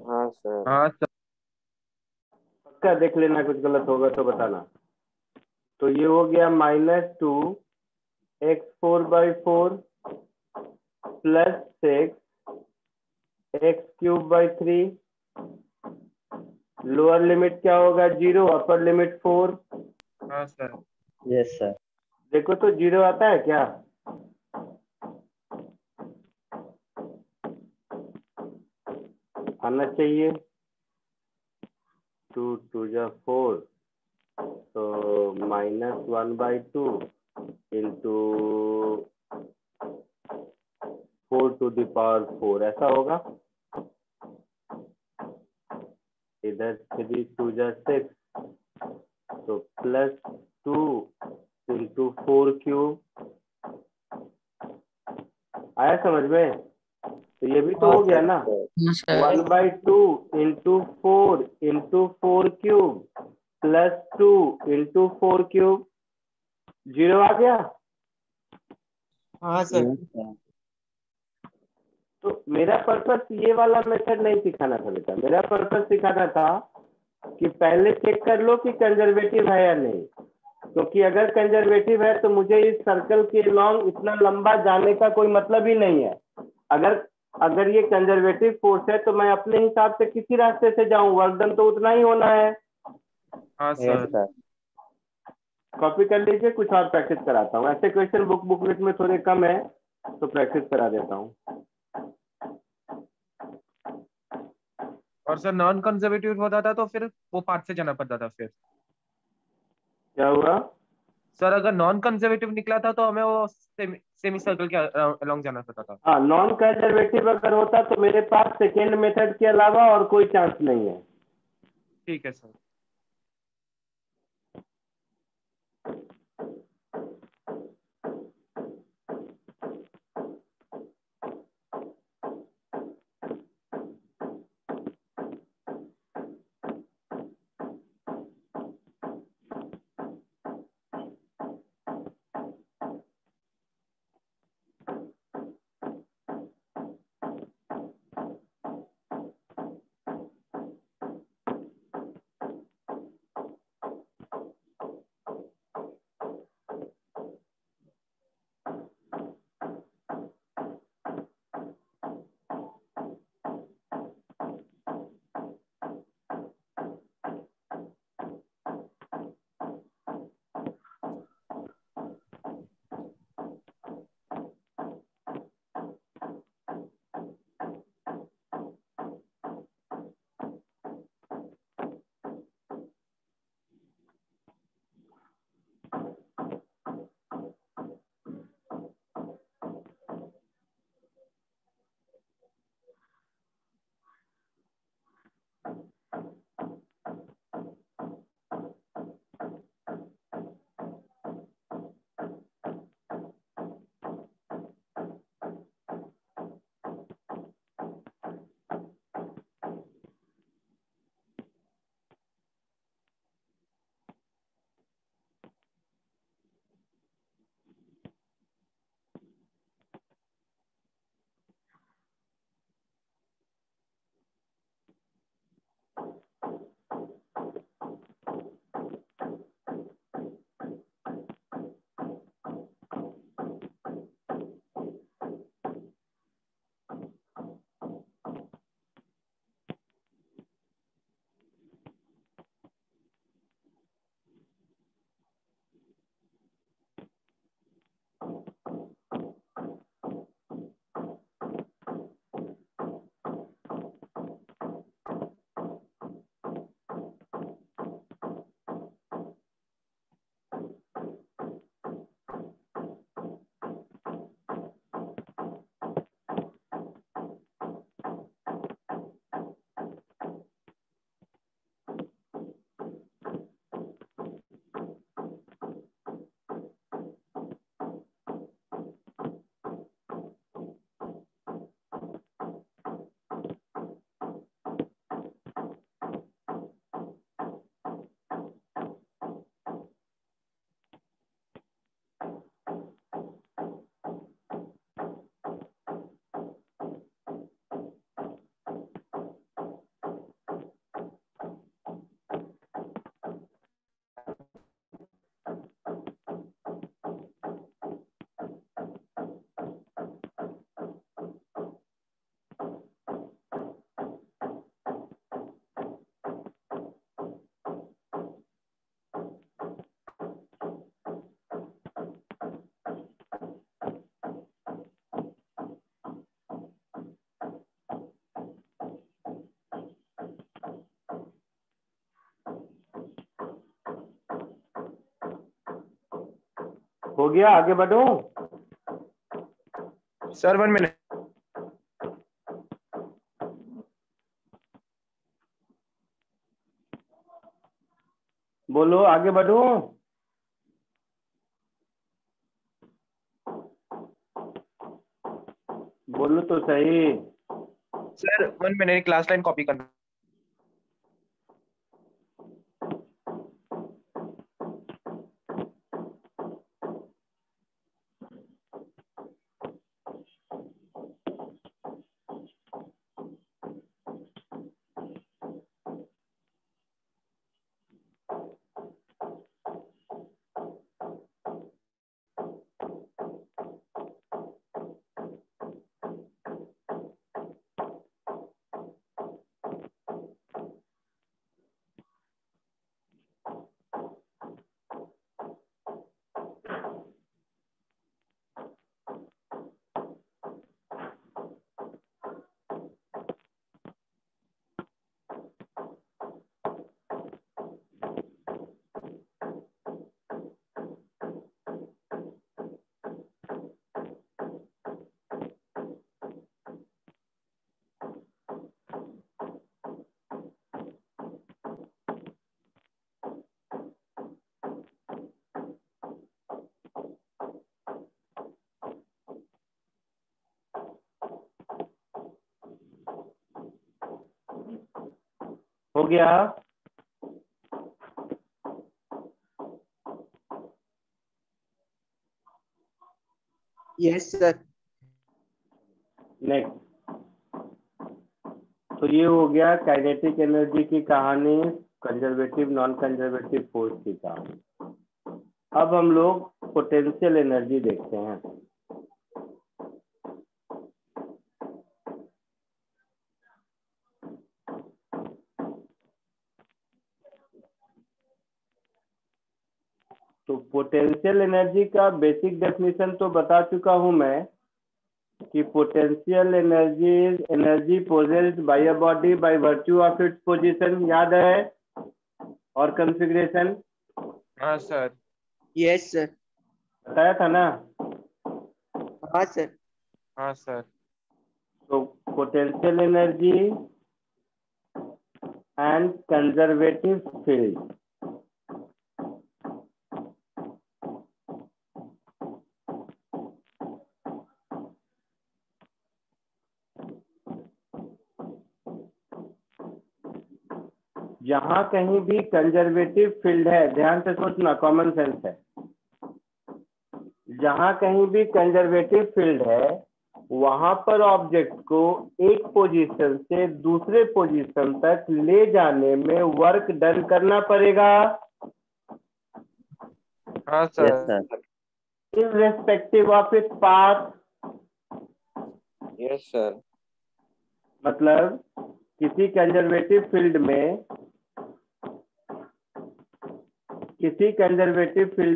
हाँ सर। हाँ सर। पक्का देख लेना, कुछ गलत होगा तो बताना। तो ये हो गया -2 x4/4 plus 6 x³ 3। Lower limit क्या होगा 0, अपर लिमिट 4। हाँ सर। Yes sir. देखो तो 0 आता है क्या। आना चाहिए। 2 2 जा 4, तो -1/2 इंटू 4⁴ ऐसा होगा। इधर 3 2 जा 6, तो प्लस 2 इंटू 4³ आया समझ में। तो ये भी तो हो गया ना, हाँ sir. 1/2 into 4 into 4³ plus 2 into 4³, 0 आ गया। हाँ सर। Yes sir. तो मेरा पर्पस ये वाला मेथड नहीं सिखाना था बेटा, मेरा पर्पस सिखाना था कि पहले चेक कर लो कि कंजर्वेटिव है या नहीं, क्योंकि अगर कंजर्वेटिव है तो मुझे इस सर्कल के लॉन्ग इतना लंबा जाने का कोई मतलब ही नहीं है। अगर अगर ये कंजर्वेटिव फोर्स है तो मैं अपने हिसाब से किसी रास्ते से जाऊं, वर्क डन तो उतना ही होना है। हाँ Yes, सर। sir. कॉपी कर लीजिए, कुछ और प्रैक्टिस कराता हूँ। ऐसे क्वेश्चन बुकलेट में थोड़े कम है तो प्रैक्टिस करा देता हूँ। और सर नॉन कंजर्वेटिव होता था तो फिर वो पार्ट से जाना पड़ता था फिर। क्या हुआ? सर अगर नॉन कंजर्वेटिव निकला था तो हमें वो सेमी सर्कल के अलोंग जाना पड़ता था। हाँ, नॉन कंजर्वेटिव अगर होता तो मेरे पास सेकेंड मेथड के अलावा और कोई चांस नहीं है। ठीक है सर। हो गया, आगे बढ़ो। Sir 1 minute. बोलो, आगे बढ़ो। बोलो तो सही। Sir 1 minute, class line copy करना। हो गया? Yes sir. नेक्स्ट, तो ये हो गया काइनेटिक एनर्जी की कहानी, कंजर्वेटिव नॉन कंजर्वेटिव फोर्स की कहानी। अब हम लोग पोटेंशियल एनर्जी देखते हैं। तो पोटेंशियल एनर्जी का बेसिक डेफिनेशन तो बता चुका हूं मैं कि potential energy is energy possessed by a body by virtue of its position. याद है? और कॉन्फ़िगरेशन? हाँ सर। Yes sir. बताया था ना? हाँ सर। हाँ सर। तो potential energy and conservative field. जहां कहीं भी कंजर्वेटिव फील्ड है, ध्यान से सोचना, कॉमन सेंस है, जहां कहीं भी कंजर्वेटिव फील्ड है वहां पर ऑब्जेक्ट को एक पोजीशन से दूसरे पोजीशन तक ले जाने में वर्क डन करना पड़ेगा। हाँ yes sir. Sir. Irrespective of its path. Yes sir. मतलब किसी कंजर्वेटिव फील्ड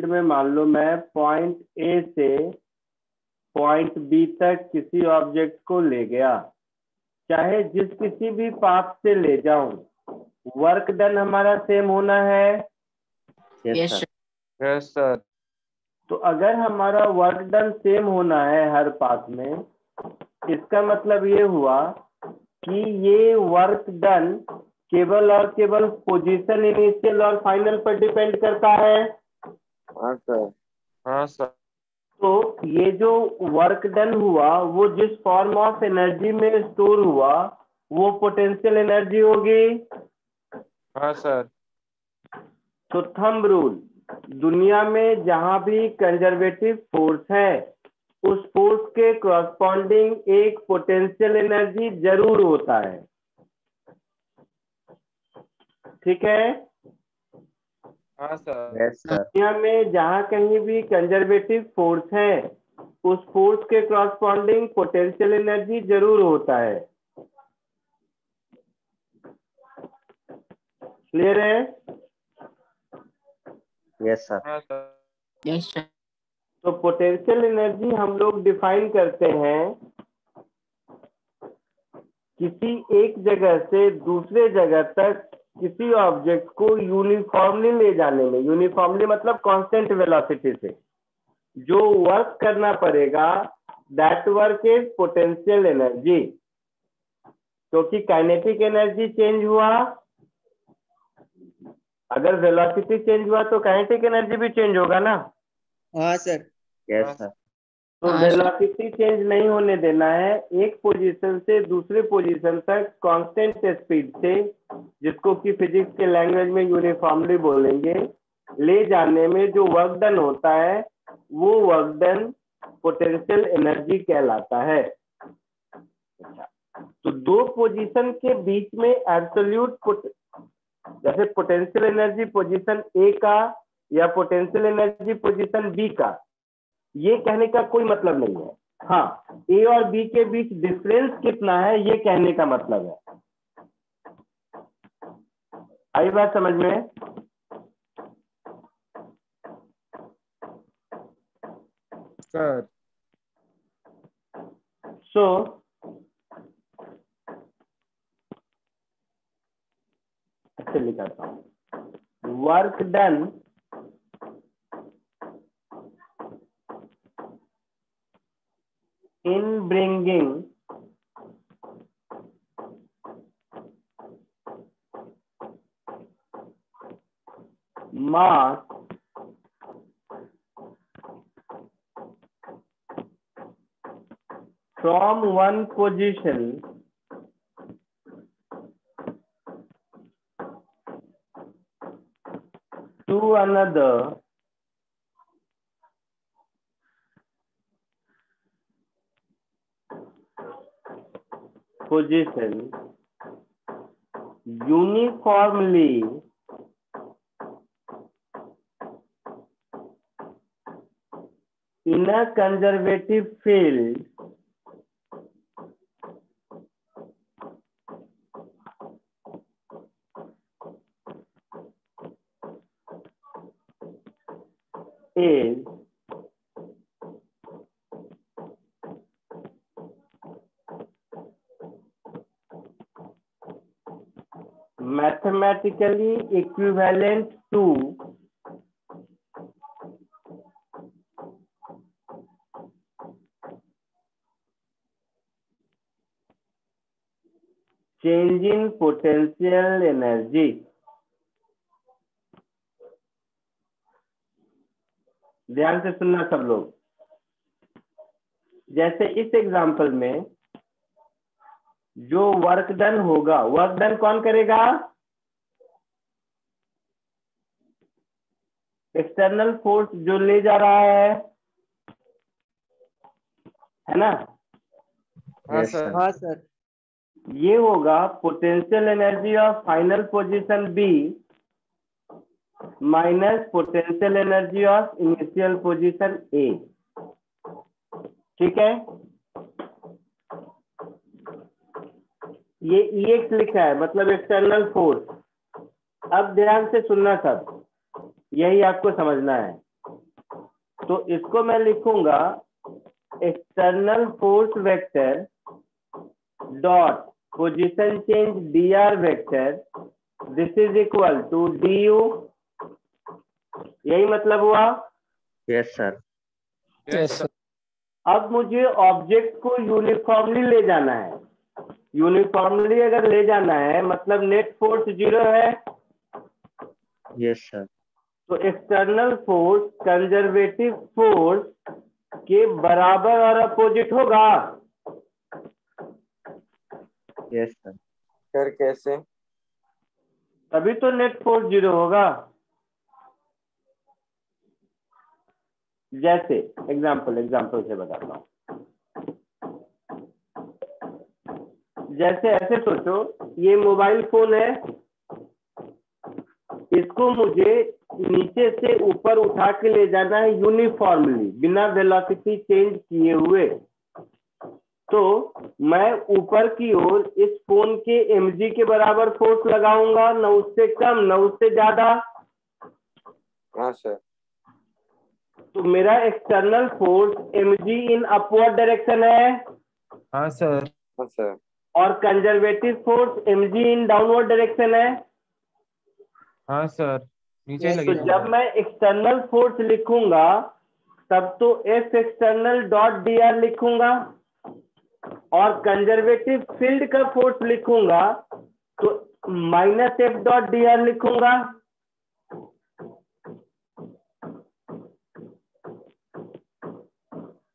में, मान लो मैं पॉइंट ए से पॉइंट बी तक किसी ऑब्जेक्ट को ले गया, चाहे जिस किसी भी पाथ से ले जाऊं, वर्क डन हमारा सेम होना है। Yes yes sir. Yes sir. तो अगर हमारा वर्क डन सेम होना है हर पाथ में, इसका मतलब ये हुआ कि ये वर्क डन केवल और केवल पोजीशन इनिशियल और फाइनल पर डिपेंड करता है। हाँ सर। हाँ सर। तो ये जो वर्क डन हुआ वो जिस फॉर्म ऑफ एनर्जी में स्टोर हुआ वो पोटेंशियल एनर्जी होगी। हाँ सर। तो थंब रूल, दुनिया में जहां भी कंजर्वेटिव फोर्स है उस फोर्स के क्रॉसपॉन्डिंग एक पोटेंशियल एनर्जी जरूर होता है। ठीक है? हाँ सर। Yes sir. दुनिया में जहां कहीं भी कंजर्वेटिव फोर्स है उस फोर्स के क्रॉसपॉन्डिंग पोटेंशियल एनर्जी जरूर होता है। क्लियर है? Yes sir. हाँ सर। Yes sir. तो पोटेंशियल एनर्जी हम लोग डिफाइन करते हैं किसी एक जगह से दूसरे जगह तक किसी ऑब्जेक्ट को यूनिफॉर्मली ले जाने में, यूनिफॉर्मली मतलब कांस्टेंट वेलोसिटी से जो वर्क करना पड़ेगा, that work is potential energy. क्योंकि काइनेटिक एनर्जी चेंज हुआ, अगर वेलोसिटी चेंज हुआ तो काइनेटिक एनर्जी भी चेंज होगा ना। हाँ सर। Yes sir. तो हाँ सर। वेलोसिटी चेंज नहीं होने देना है, एक पोजीशन से दूसरे पोजीशन तक कांस्टेंट स्पीड से, जिसको कि फिजिक्स के लैंग्वेज में यूनिफॉर्मली बोलेंगे, ले जाने में जो वर्क डन होता है वो वर्क डन पोटेंशियल एनर्जी कहलाता है। तो दो पोजीशन के बीच में एब्सोल्यूट, जैसे पोटेंशियल एनर्जी पोजीशन ए का या पोटेंशियल एनर्जी पोजीशन बी का, ये कहने का कोई मतलब नहीं है। हाँ, ए और बी के बीच डिफरेंस कितना है ये कहने का मतलब है। आई बात समझ में? सर। सो अच्छा लिखाता हूं, work done in bringing mass from one position to another position uniformly in a conservative field is mathematically equivalent to change in potential energy। ध्यान से सुनना सब लोग। जैसे इस एग्जांपल में जो वर्क डन होगा, वर्क डन कौन करेगा? एक्सटर्नल फोर्स जो ले जा रहा है ना? हाँ Yes, सर। sir. हाँ सर। ये होगा potential energy of final position B minus potential energy of initial position A. ठीक है, ये EX लिखा है, मतलब एक्सटर्नल फोर्स। अब ध्यान से सुनना सब, यही आपको समझना है। तो इसको मैं लिखूंगा external force vector dot position change dr vector, this is equal to du। यही मतलब हुआ। Yes, sir. Yes, sir. अब मुझे ऑब्जेक्ट को यूनिफॉर्मली ले जाना है। यूनिफॉर्मली अगर ले जाना है मतलब नेट फोर्स 0 है, Yes, sir. तो एक्सटर्नल फोर्स कंजर्वेटिव फोर्स के बराबर और अपोजिट होगा। Yes, sir. सर कैसे? तभी तो नेट फोर्स 0 होगा। जैसे एग्जाम्पल से बताता हूँ। जैसे ऐसे सोचो, ये मोबाइल फोन है, इसको मुझे नीचे से ऊपर उठा के ले जाना है यूनिफॉर्मली, बिना वेलोसिटी चेंज किए हुए। तो मैं ऊपर की ओर इस फोन के mg के बराबर फोर्स लगाऊंगा, न उससे कम न उससे ज्यादा। हाँ सर। तो मेरा external force mg in upward direction है, हाँ सर। हाँ सर। और conservative force mg in downward direction है। हाँ सर, नीचे Yes, लगी तो sir. जब मैं एक्सटर्नल फोर्स लिखूंगा तब तो एफ एक्सटर्नल डॉट dr लिखूंगा, और कंजर्वेटिव फील्ड का फोर्स लिखूंगा तो माइनस एफ डॉट dr लिखूंगा।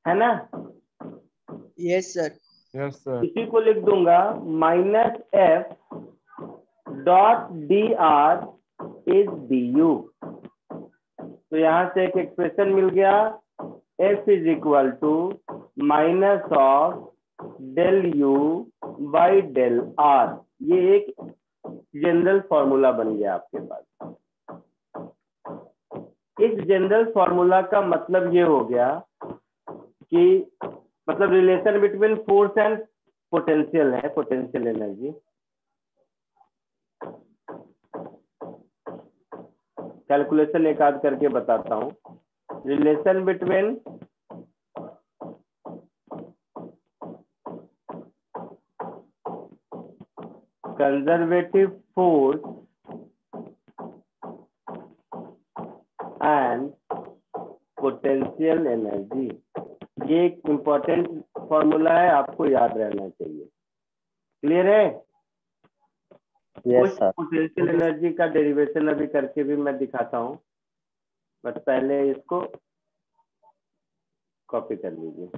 है ना? Yes, sir. Yes sir. इसी को लिख दूंगा minus F dot dr is du। तो यहां से एक एक्सप्रेशन मिल गया, F is equal to minus of del u by del r। ये एक जनरल फॉर्मूला बन गया आपके पास। इस जनरल फॉर्मूला का मतलब ये हो गया कि मतलब relation between force and potential है, पोटेंशियल एनर्जी। कैलकुलेशन एक आध करके बताता हूँ। Relation between conservative force and potential energy, ये एक इंपॉर्टेंट फॉर्मूला है, आपको याद रहना चाहिए। क्लियर है? Yes, कुछ sir. पोटेंशियल एनर्जी का डेरिवेशन अभी करके भी मैं दिखाता हूँ, बस पहले इसको कॉपी कर लीजिए।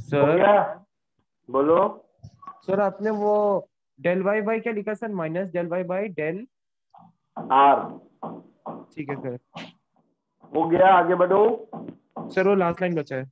हो सर गया? बोलो। सर आपने वो डेल वाई बाई क्या लिखा sir, minus del y by del. R. ठीक है सर। हो गया, आगे बढ़ो। सर वो लास्ट लाइन बचा है।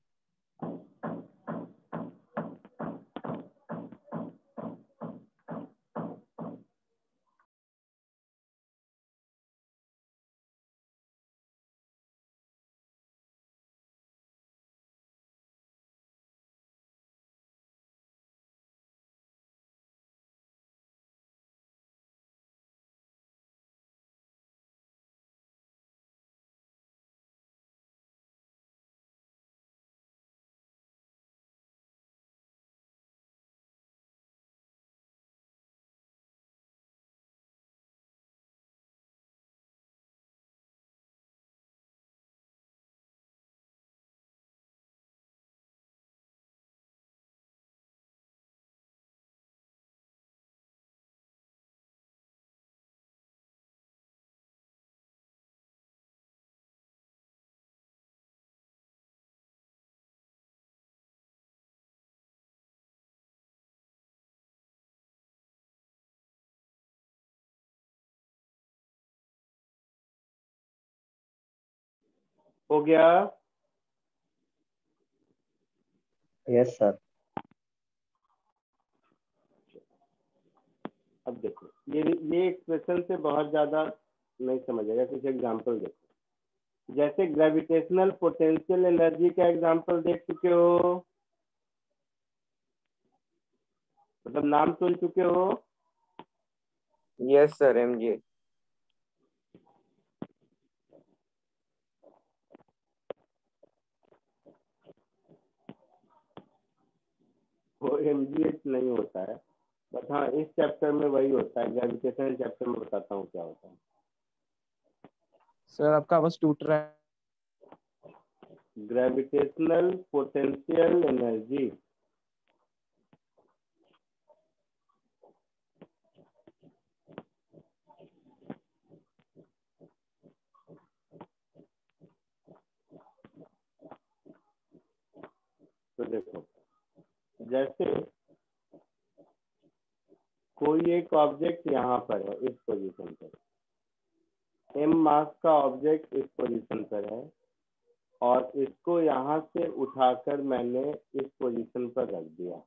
हो गया? Yes sir. अब देखो, ये एक्सप्रेशन से बहुत ज्यादा नहीं समझेगा, कुछ एग्जांपल देखो। जैसे ग्रेविटेशनल पोटेंशियल एनर्जी का एग्जांपल देख चुके हो, मतलब नाम सुन चुके हो। Yes sir, mg। वो mgh नहीं होता है, बट हाँ इस चैप्टर में वही होता है। ग्रेविटेशनल चैप्टर में बताता हूँ क्या होता है। सर आपका आवाज टूट रहा है। ग्रेविटेशनल पोटेंशियल एनर्जी तो देखो, जैसे कोई एक ऑब्जेक्ट यहाँ पर है, इस पोजीशन पर, m मास का ऑब्जेक्ट इस पोजीशन पर है, और इसको यहाँ से उठाकर मैंने इस पोजीशन पर रख दिया।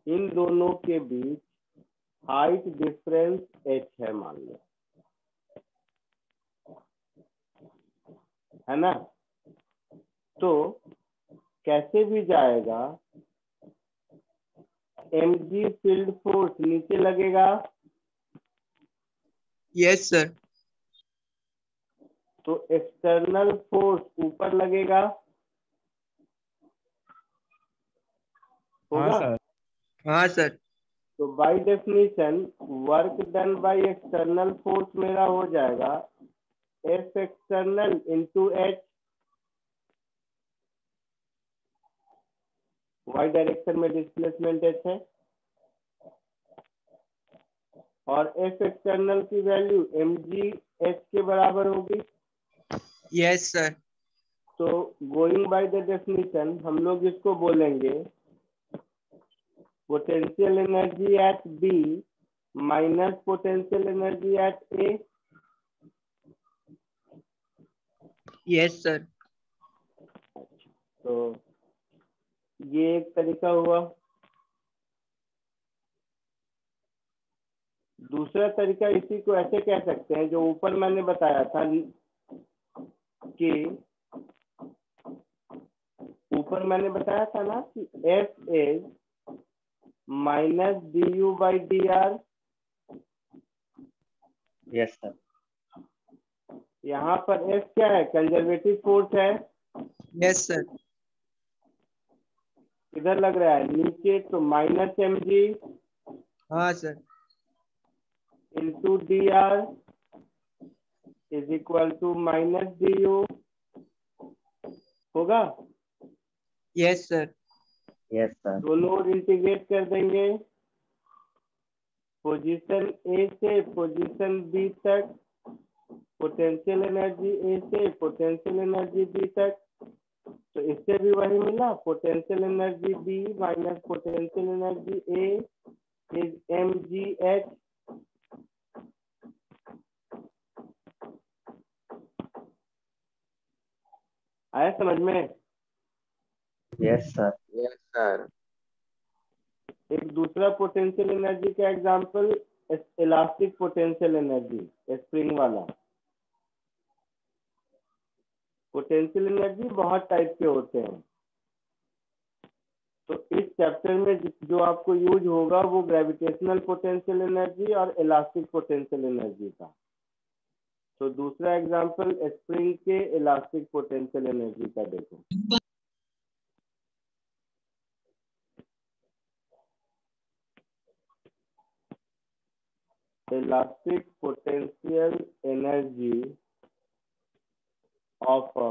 इन दोनों के बीच हाइट डिफरेंस h है, मान लो, है ना? तो कैसे भी जाएगा, mg फील्ड फोर्स नीचे लगेगा, यस सर। तो एक्सटर्नल फोर्स ऊपर लगेगा, हाँ होगा? सर। हाँ सर। तो by definition work done by external force मेरा हो जाएगा F external into h, y direction में डिस्प्लेसमेंट एच है, और एफ एक्सटर्नल की वैल्यू mg h के बराबर होगी। Yes sir. तो गोइंग बाय द डेफिनेशन हम लोग इसको बोलेंगे potential energy at B minus potential energy at A. Yes sir. तो ये एक तरीका हुआ। दूसरा तरीका इसी को ऐसे कह सकते हैं, जो ऊपर मैंने बताया था कि ऊपर मैंने बताया था ना कि F is minus d u by d r. Yes sir. यहाँ पर F क्या है? कंजर्वेटिव फोर्स है। Yes sir. इधर लग रहा है नीचे, तो माइनस mg हाँ sir. Into d r is equal to minus d u, होगा? Yes sir. Yes sir. दोनों ओर इंटीग्रेट कर देंगे, पोजीशन ए से पोजीशन बी तक पोटेंशियल एनर्जी, ए से पोटेंशियल एनर्जी बी तक, तो इससे भी वही मिला, potential energy B minus potential energy A is mgh। आया समझ में? Yes sir. Yes sir. एक दूसरा पोटेंशियल एनर्जी का example elastic potential energy, spring वाला। पोटेंशियल एनर्जी बहुत टाइप के होते हैं, तो इस चैप्टर में जो आपको यूज होगा वो ग्रेविटेशनल पोटेंशियल एनर्जी और इलास्टिक पोटेंशियल एनर्जी का। तो दूसरा एग्जांपल स्प्रिंग के इलास्टिक पोटेंशियल एनर्जी का देखो। Elastic potential energy of a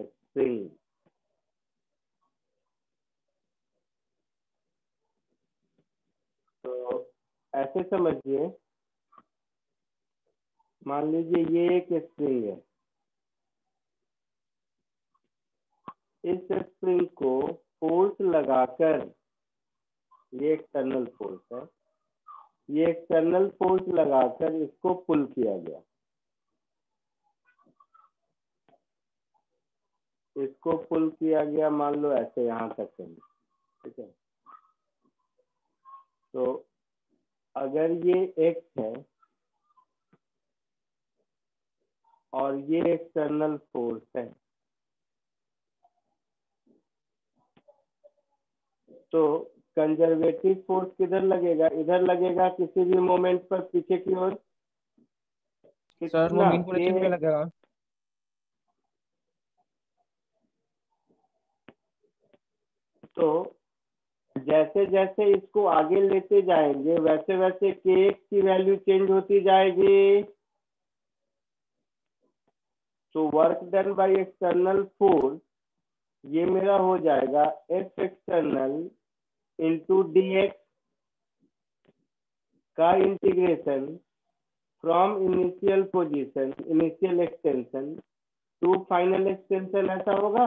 spring। तो ऐसे समझिए, मान लीजिए ये एक स्प्रिंग है, इस स्प्रिंग को फोर्स लगाकर, ये एक्सटर्नल फोर्स है, ये एक्सटर्नल फोर्स लगाकर इसको पुल किया गया, इसको पुल किया गया, मान लो ऐसे यहाँ तक है, ठीक है। तो अगर ये x है और ये एक्सटर्नल फोर्स है, तो कंजर्वेटिव फोर्स किधर लगेगा? इधर लगेगा किसी भी मोमेंट पर पीछे की ओर। सर वो कितना मीन पोजीशन पे लगेगा। तो जैसे जैसे इसको आगे लेते जाएंगे वैसे वैसे के की वैल्यू चेंज होती जाएगी। तो work done by external force ये मेरा हो जाएगा F external into D x का integration from initial position, initial extension to final extension, ऐसा होगा।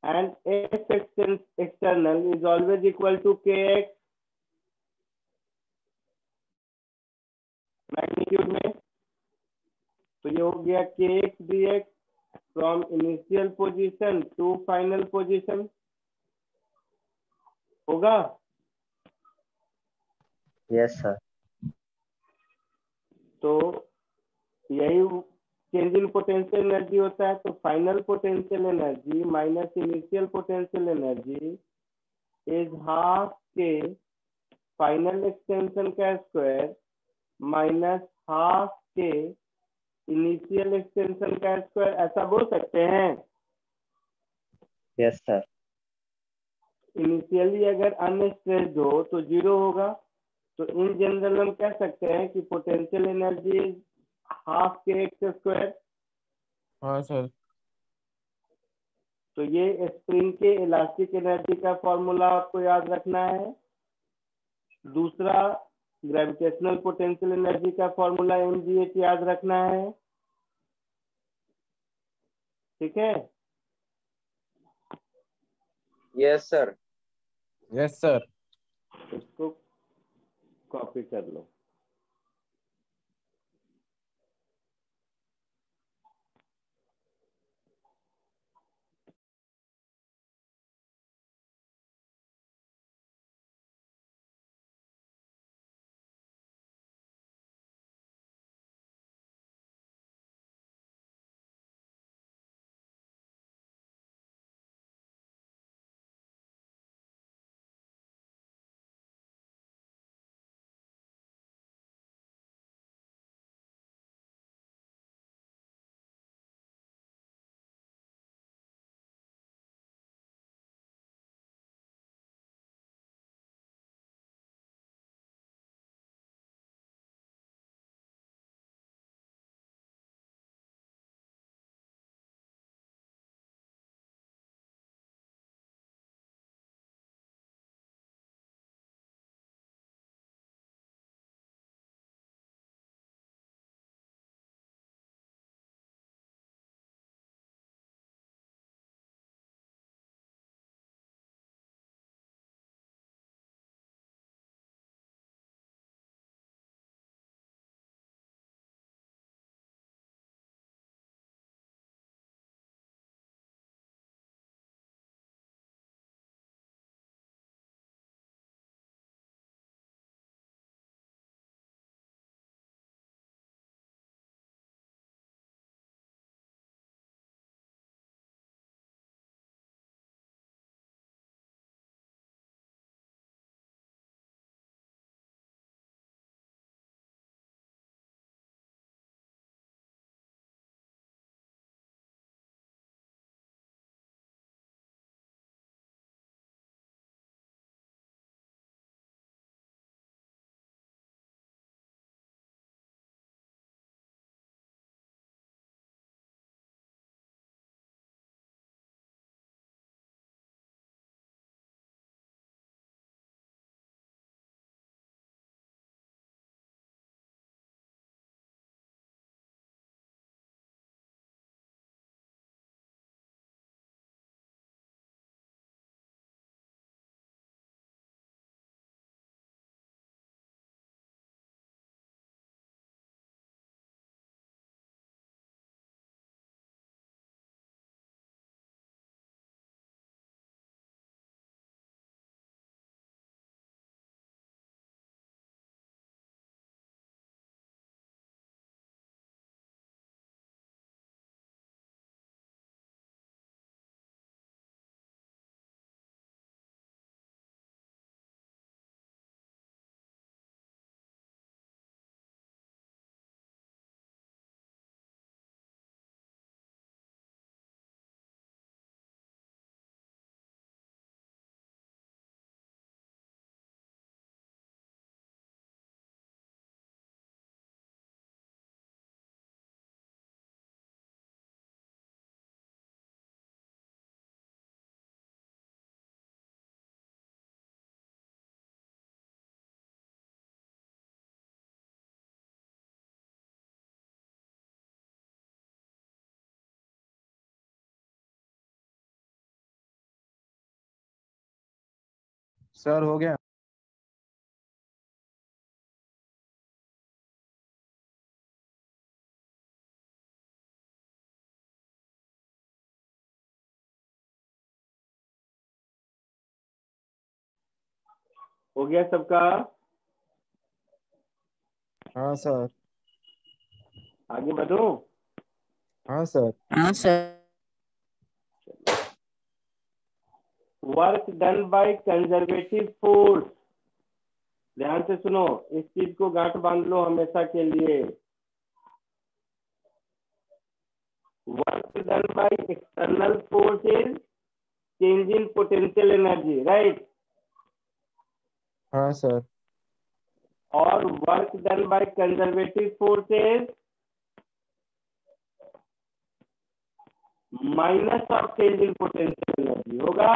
And F external is always equal to k x magnitude में। तो ये हो गया k x d x from initial position to final position, होगा। Yes sir. तो यही चेंज इन पोटेंशियल एनर्जी होता है। तो final potential energy minus initial potential energy is half के फाइनल एक्सटेंशन का स्क्वायर माइनस हाफ के इनिशियल एक्सटेंशन का स्क्वायर, ऐसा बोल सकते हैं। Yes sir. इनिशियली अगर अनस्ट्रेस्ड हो तो जीरो होगा। तो इन जनरल हम कह सकते हैं कि पोटेंशियल एनर्जी हाफ के एक्स स्क्वायर। हाँ सर। तो ये स्प्रिंग के इलास्टिक एनर्जी का फॉर्मूला आपको याद रखना है। दूसरा ग्रेविटेशनल पोटेंशियल एनर्जी का फॉर्मूला mgh याद रखना है, ठीक है। Yes sir. Yes sir. इसको कॉपी कर लो। सर हो गया। हो गया सबका? हाँ सर। आगे बढ़ो। हाँ सर। हाँ sir. Work done by conservative force, ध्यान से सुनो, इस चीज को गांठ बांध लो हमेशा के लिए। Work done by external force is change in potential energy, right? हाँ सर। और work done by conservative force is minus of change in potential energy, होगा?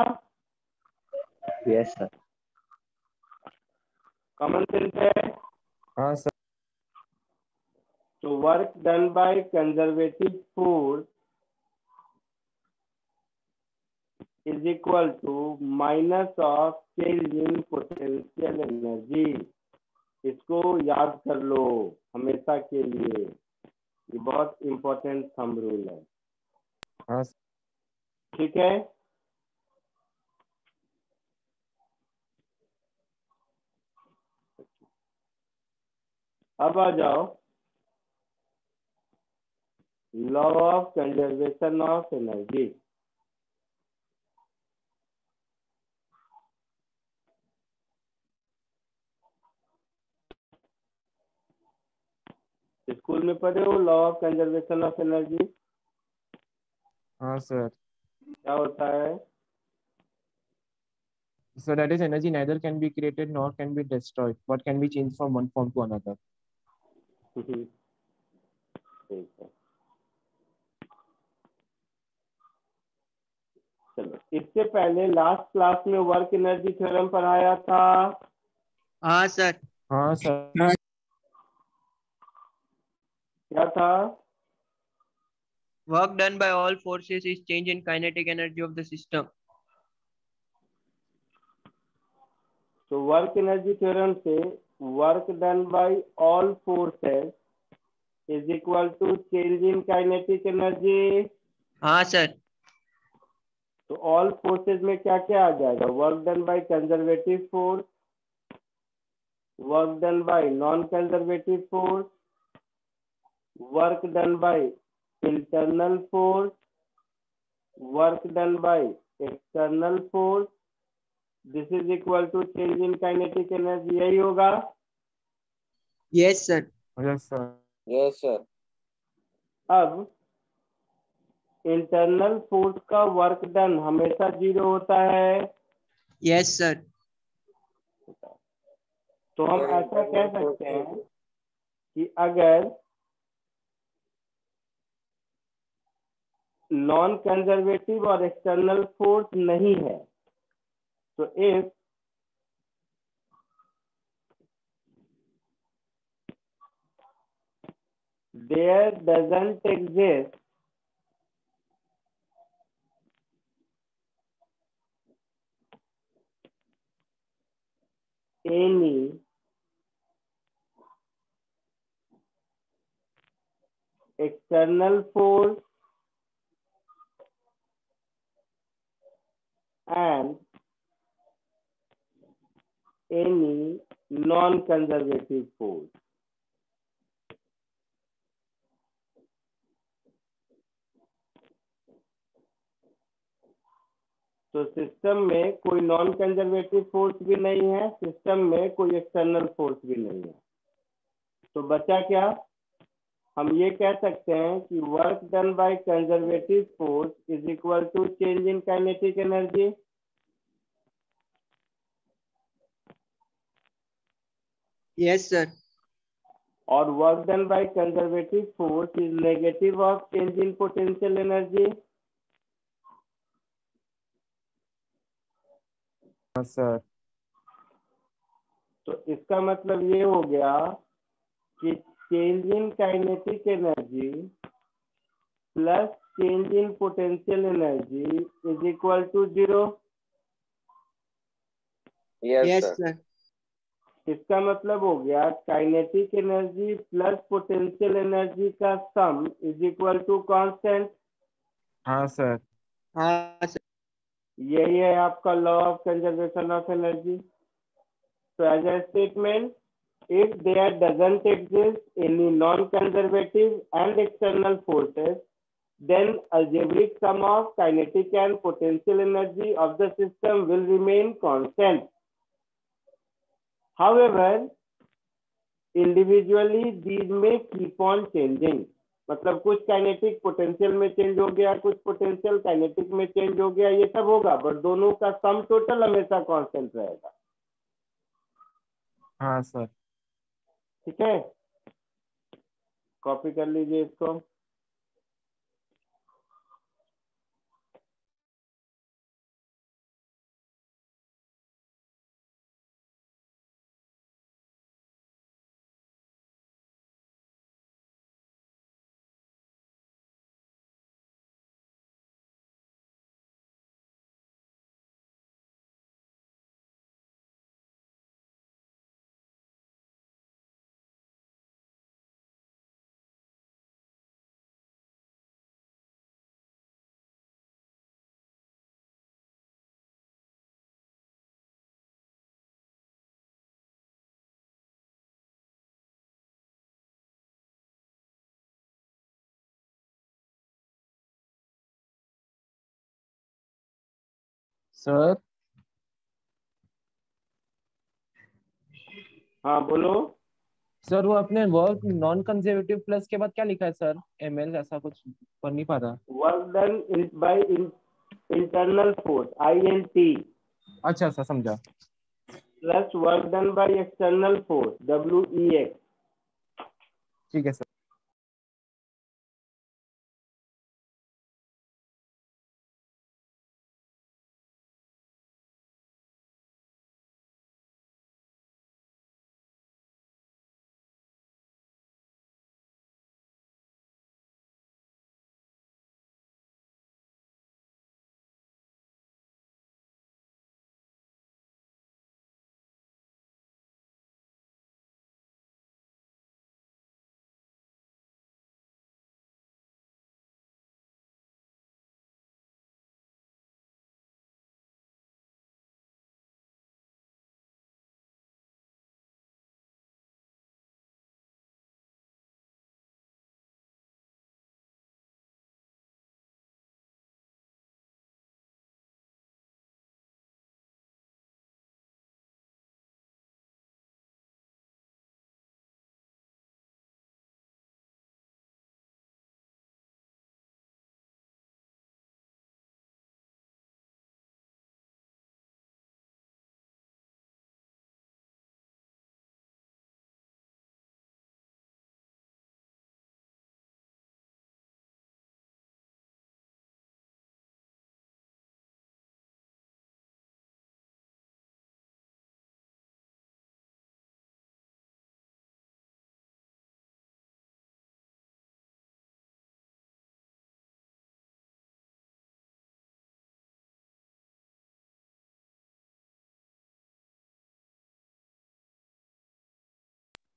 Yes sir. कॉमन सेंस है। हाँ सर। तो work done by conservative force is equal to minus of change in potential energy। इसको याद कर लो हमेशा के लिए, ये बहुत इंपॉर्टेंट थंब रूल है। हाँ ठीक है, अब आ जाओ law of conservation of energy. School में पढ़े हो law of conservation of energy? हाँ सर। क्या होता है? So that is energy neither can be created nor can be destroyed, but can be changed from one form to another. ठीक है, चलो इससे पहले लास्ट क्लास में वर्क एनर्जी थ्योरम पढ़ाया था। हाँ सर। हाँ सर। क्या था? Work done by all forces is change in kinetic energy of the system. तो वर्क एनर्जी थ्योरम से work done by all forces is equal to change in kinetic energy. हाँ sir. तो all forces में क्या क्या आ जाएगा? Work done by conservative force, work done by non conservative force, work done by internal force, work done by external force, this is equal to change in kinetic energy. यही होगा? Yes sir. Yes sir. Yes sir. अब internal force का work done हमेशा 0 होता है। Yes sir. तो हम ऐसा कह सकते हैं कि अगर नॉन कंजर्वेटिव और एक्सटर्नल फोर्स नहीं है, तो if there doesn't exist any external force and any non-conservative force, तो सिस्टम में कोई नॉन कंजर्वेटिव फोर्स भी नहीं है, सिस्टम में कोई एक्सटर्नल फोर्स भी नहीं है, तो बचा क्या? हम ये कह सकते हैं कि work done by conservative force is equal to change in kinetic energy. Yes sir. और work done by conservative force is negative of change in potential energy. हाँ सर। तो इसका मतलब ये हो गया कि change in kinetic energy plus change in potential energy is equal to 0। Yes yes sir. Sir. इसका मतलब हो गया kinetic energy plus potential energy का sum is equal to constant. हाँ सर। हाँ सर। यही है आपका law of conservation of energy. तो as a statement, if there doesn't exist any non-conservative and external forces, then algebraic sum of kinetic and potential energy of the system will remain constant. However, individually these may keep on changing. मतलब कुछ kinetic potential में change हो गया, कुछ potential kinetic में change हो गया, ये सब होगा, बट दोनों का सम टोटल हमेशा कांस्टेंट रहेगा। हाँ सर। ठीक है, कॉपी कर लीजिए इसको। सर हाँ बोलो। सर वो अपने वर्क नॉन कंजर्वेटिव प्लस के बाद क्या लिखा है सर? एमएल ऐसा कुछ पढ़ नहीं पा रहा। Work done by internal force INT अच्छा सर, समझा। Plus work done by external force WEX। ठीक है sir.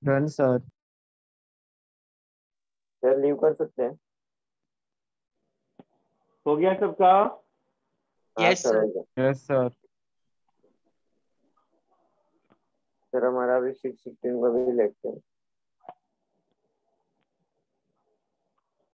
Done sir. Sir leave कर सकते हैं? हो गया सबका? हाँ यस सर सर। हो गया। Yes sir. सर हमारा अभी 6:16 को भी लेते हैं।